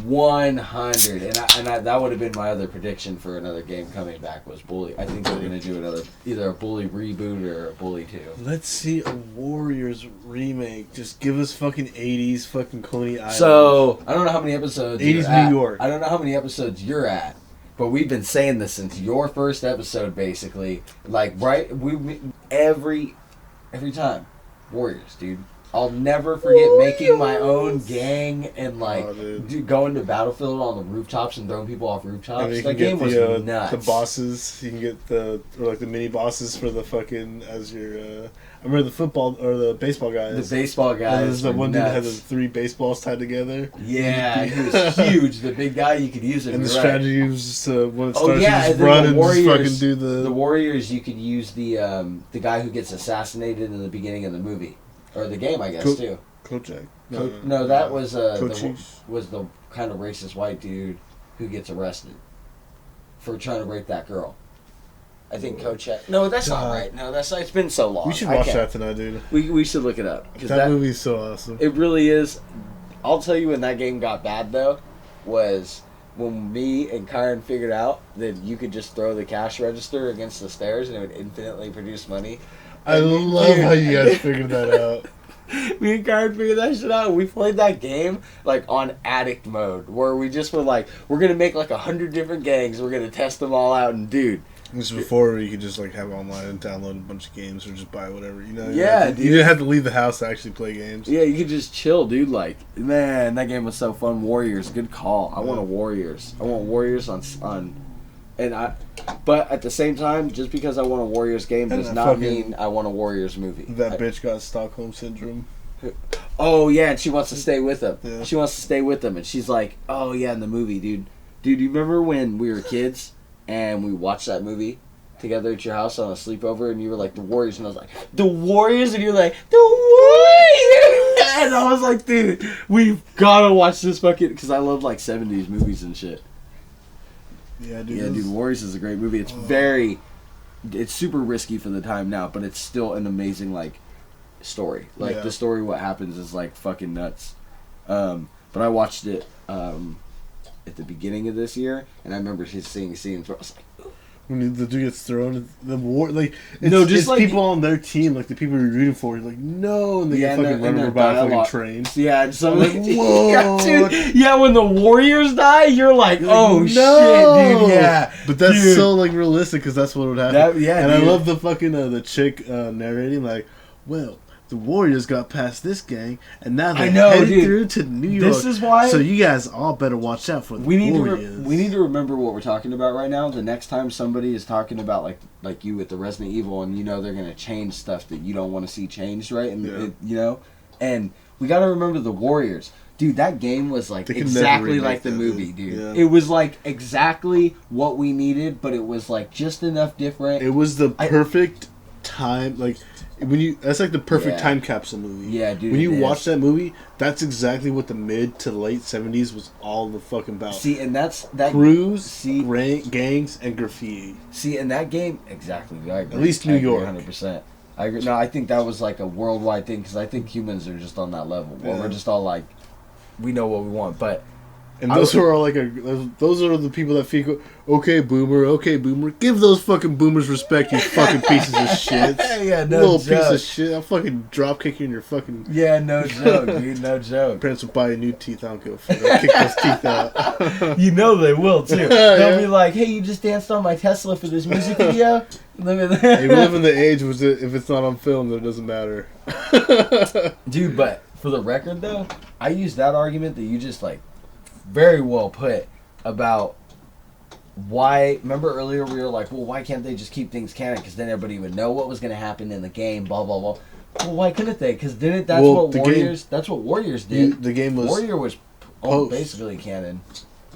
100, and that would have been my other prediction for another game coming back was Bully. I think they're gonna do either a Bully reboot or a Bully 2. Let's see a Warriors remake. Just give us fucking 80s fucking Coney Island. So I don't know how many episodes. 80s you're at. New York. I don't know how many episodes you're at, But we've been saying this since your first episode, basically. Like, right? We every time. Warriors, dude. I'll never forget making my own gang and like going to Battlefield on the rooftops and throwing people off rooftops. That game was nuts. The bosses, you can get the mini bosses for the fucking as your. I remember the football or the baseball guys. The baseball guys. There's the one dude that had the 3 baseballs tied together. Yeah, he was huge. The big guy, you could use him. And the strategy was just when it starts, you just run and just fucking do the Warriors. You could use the guy who gets assassinated in the beginning of the movie or the game, I guess too. Kojak. No, that was the kind of racist white dude who gets arrested for trying to rape that girl. I think Kojak. No, that's not right. No, that's not. It's been so long. We should watch that tonight, dude. We should look it up. That movie's so awesome. It really is. I'll tell you when that game got bad though, was when me and Kyron figured out that you could just throw the cash register against the stairs and it would infinitely produce money. I love how you guys figured that out. Me and Kyron figured that shit out. We played that game like on addict mode, where we just were like, we're gonna make like 100 different gangs. We're gonna test them all out, and dude. This is before you could just like have online and download a bunch of games or just buy whatever, you know. Yeah, dude. You didn't have to leave the house to actually play games. Yeah, you could just chill, dude. Like, man, that game was so fun. Warriors, good call. I want a Warriors. I want Warriors on, but at the same time, just because I want a Warriors game does not mean I want a Warriors movie. That bitch got Stockholm syndrome. Oh yeah, and she wants to stay with him. Yeah. She wants to stay with him, and she's like, oh yeah, in the movie, dude. Dude, you remember when we were kids? And we watched that movie together at your house on a sleepover, and you were like, the Warriors, and I was like, the Warriors? And you were like, the Warriors! And I was like, dude, we've gotta watch this fucking, because I love like 70s movies and shit. Yeah, dude. Yeah, dude, Warriors is a great movie. It's it's super risky for the time now, but it's still an amazing, like, story. Like, the story, what happens is, like, fucking nuts. But I watched it, at the beginning of this year, and I remember seeing scenes where I was like, ooh. When the dude gets thrown, the war, like, just like people on their team, like the people you're rooting for, you're like, no, and they get fucking run over by a fucking train. Yeah, and some like, whoa. Yeah, when the Warriors die, you're like, oh, no. Shit, dude, yeah. But that's so, like, realistic, because that's what would happen. And dude. I love the fucking, the chick narrating, like, well, the Warriors got past this gang, and now they're headed through to New York. This is why. So you guys all better watch out for the Warriors. We need to remember what we're talking about right now. The next time somebody is talking about like you with the Resident Evil, and you know they're gonna change stuff that you don't want to see changed, right? And you know, and we got to remember the Warriors. Dude, that game was like exactly like the movie, dude. Yeah. It was like exactly what we needed, but it was like just enough different. It was the perfect time, like. That's like the perfect time capsule movie. Yeah, dude. When you watch that movie, that's exactly what the mid to late 70s was all the fucking about. See, and that's that crews, gangs, and graffiti. See, in that game, exactly. I agree. At least New York. 100%. I agree. No, I think that was like a worldwide thing because I think humans are just on that level where we're just all like, we know what we want, but. And those are all those are the people that feel, okay, boomer, give those fucking boomers respect, you fucking pieces of shit. Yeah, no little joke. Piece of shit. I'll fucking drop kick you in your fucking. Yeah, no joke, dude, no joke. Parents will buy you new teeth. I don't give a fuck. I'll kick those teeth out. You know they will too. They'll be like, hey, you just danced on my Tesla for this music video. Hey, we live in the age where if it's not on film, then it doesn't matter. Dude, but for the record though, I use that argument that you just like. Very well put about why. Remember earlier we were like, well, why can't they just keep things canon? Because then everybody would know what was going to happen in the game. Blah blah blah. Well, why couldn't they? Because didn't that's what Warriors? That's what Warriors did. The game was Warrior was basically canon.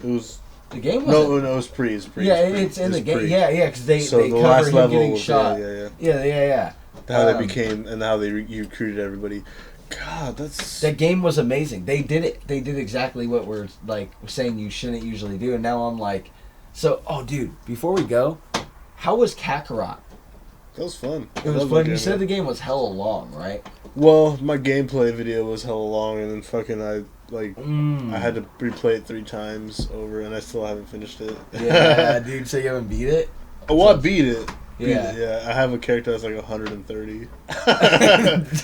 It was the game. No, it was pre. Yeah, it's in the game. Yeah, because they cover him getting shot. Yeah. How they became and how you recruited everybody. God, that game was amazing. They did it. They did exactly what we're like saying you shouldn't usually do. And now I'm like, dude, before we go, how was Kakarot? That was fun. It was fun. You said the game was hella long, right? Well, my gameplay video was hella long, and then fucking I had to replay it 3 times over, and I still haven't finished it. Yeah, dude. So you haven't beat it? Oh, well, I beat it. Yeah, I have a character that's like 130.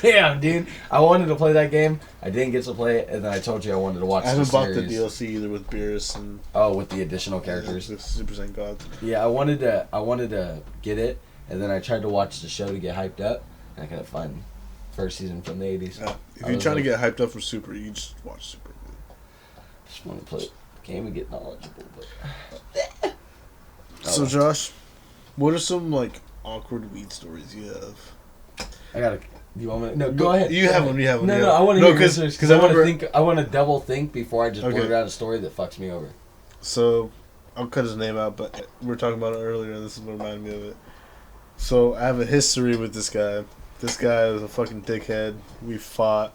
Damn, dude. I wanted to play that game. I didn't get to play it, and then I told you I wanted to watch the series. I haven't bought the DLC either with Beerus and... Oh, with the additional characters. The Super Saiyan Gods. Yeah, I wanted to get it, and then I tried to watch the show to get hyped up, and I couldn't find first season from the 80s. If you're trying to get hyped up for Super, you just watch Super. Just want to play the game and get knowledgeable, but... So, Josh, what are some, like, awkward weed stories you have? I gotta... You want me to... No, go ahead. You have one. No, I want to hear research, because I want to double think before I just blurt out a story that fucks me over. So, I'll cut his name out, but we were talking about it earlier, and this is what reminded me of it. So, I have a history with this guy. This guy is a fucking dickhead. We fought.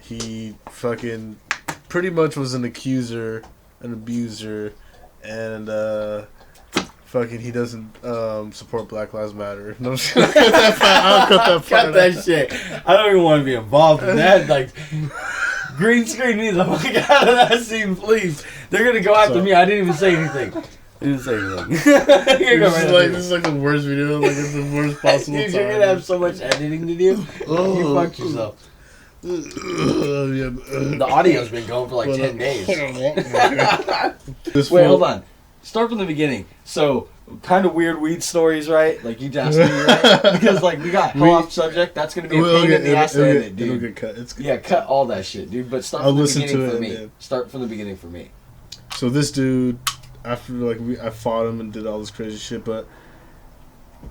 He fucking pretty much was an accuser, an abuser, and fucking he doesn't support Black Lives Matter. No, I'll cut that shit. I don't even want to be involved in that. Like, green screen me the fuck out of that scene, please. They're gonna go after me. I didn't even say anything. This is like the worst video. Like it's the worst possible. Dude, you're gonna have so much editing to do. You fucked yourself. The audio's been going for like 10 days. Wait, hold on. Start from the beginning. So, kind of weird weed stories, right? Like you just asked me, right? Because like we got hell off subject. That's gonna be a pain in the ass to edit, dude. It'll get cut. It's good. Yeah, cut all that shit, dude. But start from the beginning for me. Yeah. Start from the beginning for me. So this dude, after like I fought him and did all this crazy shit, but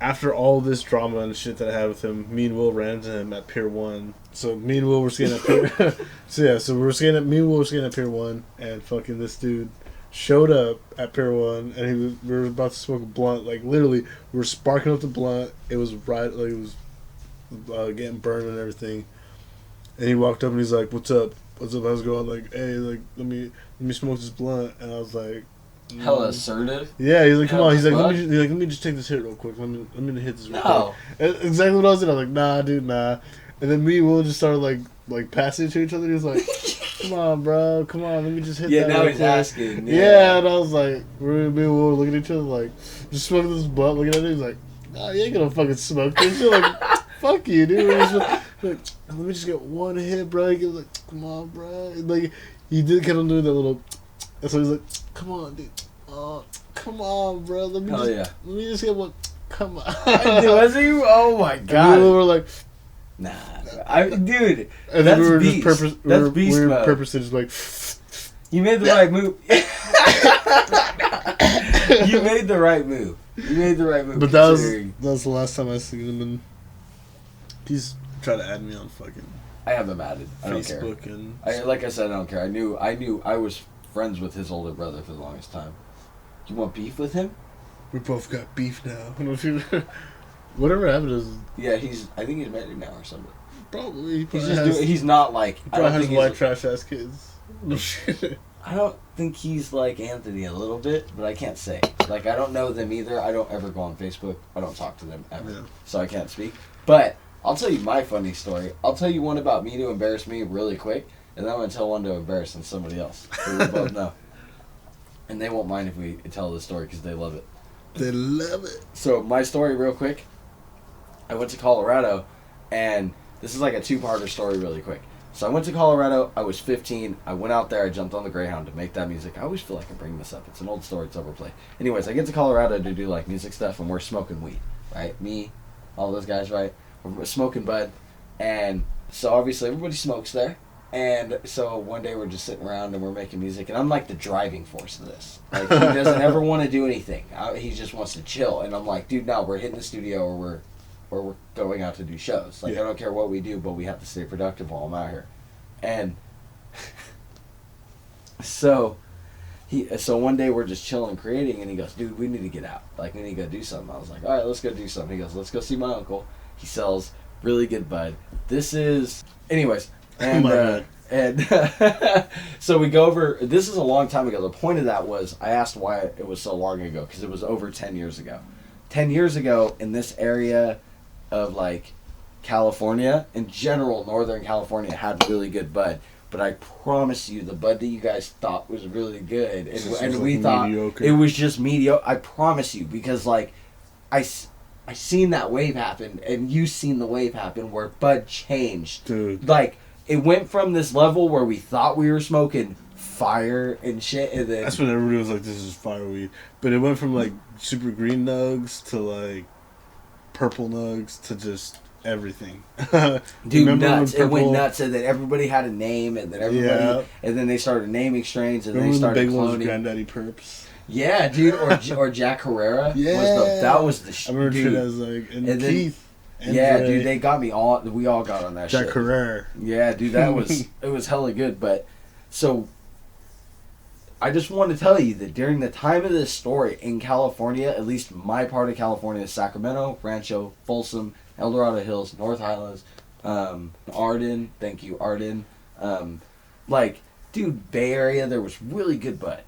after all this drama and shit that I had with him, me and Will ran into him at Pier 1. So me and Will were skating at Pier... me and Will were skating at Pier 1, and fucking this dude showed up at Pier 1, and we were about to smoke a blunt. Like, literally, we were sparking up the blunt. It was it was getting burned and everything. And he walked up and he's like, what's up? How's it going? Like, hey, like, let me smoke this blunt. And I was like... Hella assertive. Yeah, he's like, come on. He's like, let me just take this hit real quick. Let me hit this real quick. Exactly what I was saying. I was like, nah, dude, nah. And then me and Will just started like passing it to each other. He was like, come on, bro, come on, let me just hit that. Yeah, now real he's quick. asking. Yeah, and I was like, me and Will were looking at each other like, just smoking this blunt, looking at it. He's like, nah, you ain't gonna fucking smoke this shit. Like, fuck you, dude. Like, let me just get one hit, bro. He was like, come on, bro. Like, he did kind of do that little. And so he's like, come on, dude. Oh, come on, bro. Let me just get one. Come on. Dude, was he? Oh my god. And we were like, nah, dude. And then we were beast. Just beast we were mode. purposely just like. You made the right move. You made the right move. But that was the last time I seen him, and he's trying to add me on fucking. I have him added. I don't care. Facebook and. Like I said, I don't care. I knew I was friends with his older brother for the longest time. You want beef with him? We both got beef now. Whatever happened is. Yeah, I think he's married now or something. Probably. He's not like. He probably has white trash ass kids. I don't think he's like Anthony a little bit, but I can't say. Like, I don't know them either. I don't ever go on Facebook. I don't talk to them ever. Yeah. So I can't speak. But I'll tell you my funny story. I'll tell you one about me to embarrass me really quick, and then I'm going to tell one to embarrass somebody else who we both know. And they won't mind if we tell the story because they love it. They love it. So my story real quick. I went to Colorado, and this is like a two-parter story really quick. So I went to Colorado. I was 15. I went out there. I jumped on the Greyhound to make that music. I always feel like I bring this up. It's an old story. It's overplayed. Anyways, I get to Colorado to do like music stuff, and we're smoking weed, right? Me, all those guys, right? We're smoking bud, and so obviously everybody smokes there. And so one day we're just sitting around and we're making music, and I'm like the driving force of this. Like, he doesn't ever want to do anything. He just wants to chill. And I'm like, dude, no, we're hitting the studio or we're going out to do shows. Like, yeah. I don't care what we do, but we have to stay productive while I'm out here. And so one day we're just chilling, creating, and he goes, dude, we need to get out. Like, we need to go do something. I was like, all right, let's go do something. He goes, let's go see my uncle. He sells really good bud. Anyways. And so we go over, this is a long time ago. The point of that was, I asked why it was so long ago, because it was over 10 years ago. 10 years ago, in this area of, like, California, in general, Northern California had really good bud. But I promise you, the bud that you guys thought was really good, and we thought mediocre. It was just mediocre. I promise you, because, like, I seen that wave happen, and you seen the wave happen where bud changed. Dude. Like, it went from this level where we thought we were smoking fire and shit, and then... That's when everybody was like, this is fire weed. But it went from, like, super green nugs to, like, purple nugs to just everything. Dude, nuts. It went nuts, and then everybody had a name, and then everybody... And then they started naming strains, and then they started the big cloning. ones, Granddaddy Perps? Yeah, dude, or Jack Herrera. Yeah. That was the I remember dude. As like, and Keith. And dude, they got me all. We all got on that Jack shit. Herrera. Yeah, dude, it was hella good. But so, I just want to tell you that during the time of this story in California, at least my part of California, Sacramento, Rancho, Folsom, El Dorado Hills, North Highlands, Arden. Thank you, Arden. Like, dude, Bay Area, there was really good bud.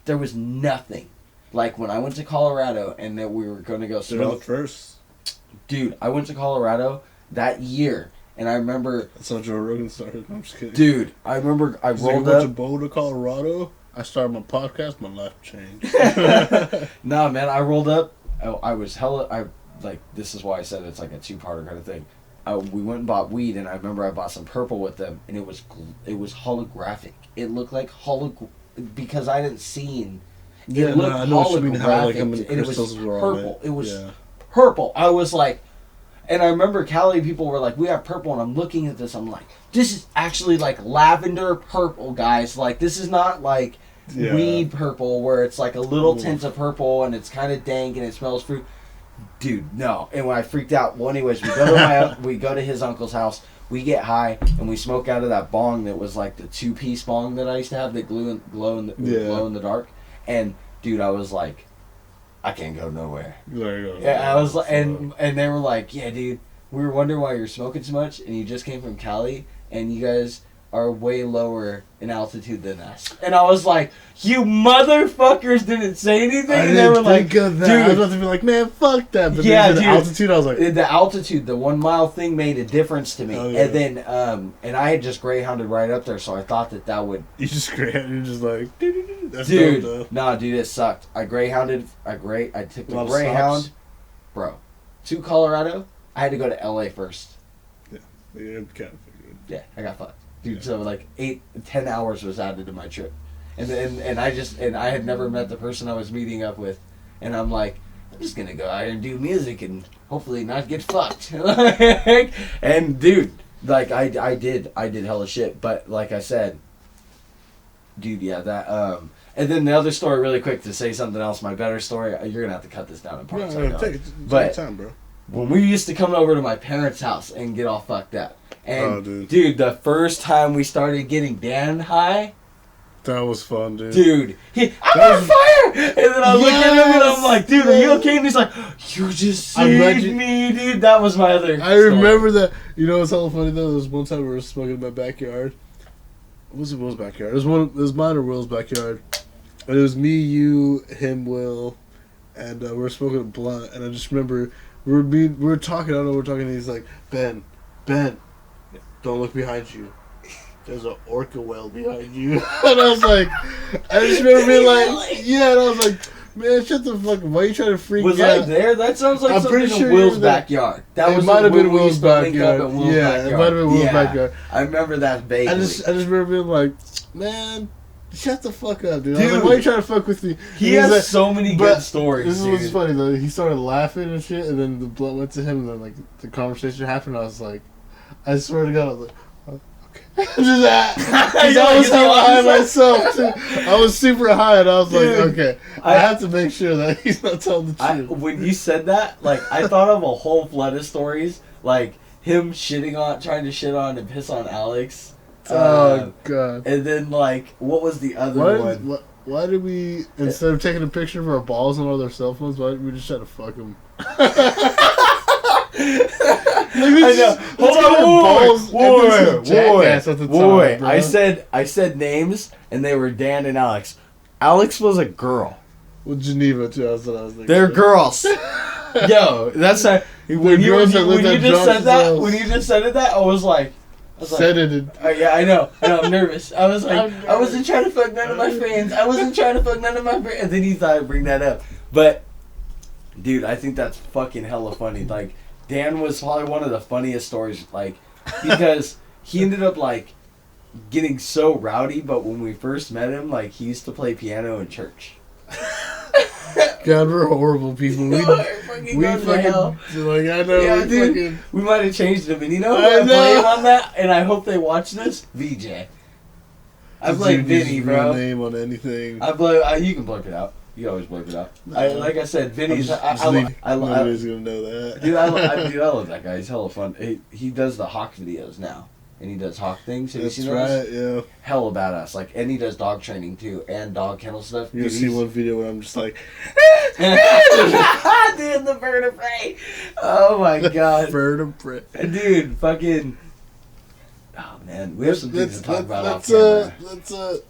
There was nothing. Like, when I went to Colorado and that we were going to go smoke. First. Dude, I went to Colorado that year, and I remember... That's how Joe Rogan started. I'm just kidding. Dude, I remember I rolled up... up... to Boulder, Colorado. I started my podcast. My life changed. Nah, man, I rolled up. I was hella... this is why I said it's like a two-parter kind of thing. We went and bought weed, and I remember I bought some purple with them, and it was holographic. It looked like because I hadn't seen. It looked holographic, and it was purple. It was purple. I was like, and I remember Cali people were like, "We have purple," and I'm looking at this. I'm like, "This is actually like lavender purple, guys. Like, this is not like weed purple where it's like a little tint of purple and it's kind of dank and it smells fruit." Dude, no. And when I freaked out, well, anyways, we go to his uncle's house. We get high and we smoke out of that bong that was like the 2-piece bong that I used to have that glow in the dark. And dude, I was like, I can't go nowhere. Yeah, I was like, and they were like, yeah, dude, we were wondering why you're smoking so much, and you just came from Cali, and you guys are way lower in altitude than us. And I was like, you motherfuckers didn't say anything. And they were like, dude, I was about to be like, man, fuck that. But yeah, the altitude, I was like, the altitude, the 1 mile thing made a difference to me. Oh, yeah. And then, and I had just greyhounded right up there, so I thought that would. You just greyhounded, you're just like, that's dude, dope, though. Nah, dude, it sucked. I greyhounded, I took the Greyhound, bro, to Colorado. I had to go to LA first. Yeah, kind of figured. Yeah, I got fucked. Dude, so like 10 hours was added to my trip, and I had never met the person I was meeting up with, and I'm like, I'm just gonna go out here and do music and hopefully not get fucked. And dude, like I did hella shit, but like I said, dude, yeah, that and then the other story, really quick, to say something else, my better story. You're gonna have to cut this down in parts. No, take your time, bro. When we used to come over to my parents' house and get all fucked up. And, dude, the first time we started getting Dan high... That was fun, dude. Dude, I'm on fire! And then I look at him and I'm like, dude, are you okay? And he's like, you just saved me, dude. That was my other story. Remember that. You know what's hella funny, though? There was one time we were smoking in my backyard. What was it Will's backyard? It was mine or Will's backyard. And it was me, you, him, Will, and we were smoking a blunt. And I just remember... We were talking, I don't know, we were talking, and he's like, Ben, don't look behind you. There's an orca whale behind you. And I was like, I just remember being like, yeah, and I was like, man, shut the fuck up. Why are you trying to freak out? Was I there? That sounds like something in Will's backyard. That might have been Will's backyard. Yeah, it might have been Will's backyard. I remember that vaguely. I just remember being like, man, shut the fuck up, dude. I was like, why are you trying to fuck with me? He has like, so many good stories. This is what's funny though. He started laughing and shit, and then the blood went to him, and then like the conversation happened. I was like, I swear to God, I was like, oh, okay. Just that. I was hella high myself too. I was super high, and I was like, okay, I have to make sure that he's not telling the truth. When you said that, like, I thought of a whole flood of stories, like him trying to shit on and piss on Alex. Oh God! And then like, what was the other one? Why did we, instead of taking a picture of our balls on all their cell phones, why did we just try to fuck them? I know. Hold on, I said names, and they were Dan and Alex. Alex was a girl. Well, Geneva too. That's what I was thinking. They're girls. Yo, that's how. When you just said that, I was like. Yeah, I know. I'm nervous. I was like, I wasn't trying to fuck none of my friends. And then he thought I'd bring that up. But Dude, I think that's fucking hella funny. Like, Dan was probably one of the funniest stories, like, because he ended up, like, getting so rowdy, but when we first met him, like, he used to play piano in church. God, we're horrible people. We fucking like, I know. Yeah, dude. Fucking, we might have changed him, and you know who I I blame know. on that? And I hope they watch this? VJ. I blame Vinny, bro. Name on anything. I blame. You can blurp it out. You can always blurp it out. Like I said, Vinny's. Nobody's gonna know that. Dude, I love that guy. He's hella fun. He does the hawk videos now, and he does hawk things. Have That's you seen those? right. Yeah. Hella badass. Like, and he does dog training too, and dog kennel stuff. You see one video where I'm just like, dude, the vertebrae. Oh my god. vertebrae. Dude, fucking. Oh man, we have some things to talk about off camera.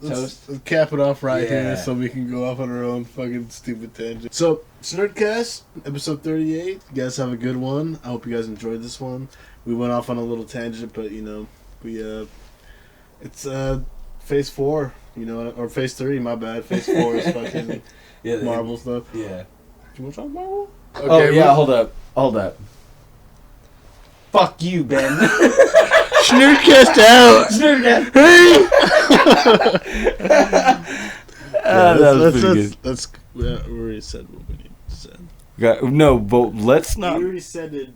Let's cap it off right Yeah. here so we can go off on our own fucking stupid tangent. So, Shnerdcast, episode 38. You guys have a good one. I hope you guys enjoyed this one. We went off on a little tangent, but you know, it's phase 4, you know, or phase 3. My bad. Phase 4 is fucking Yeah, Marvel stuff. Yeah. Do you want to talk Marvel? Okay, Oh yeah, hold up. Fuck you, Ben. Shnerdcast out. Shnerdcast. Hey. That was pretty good. Let's. We already said what we need to say. No, but let's We not. already said it.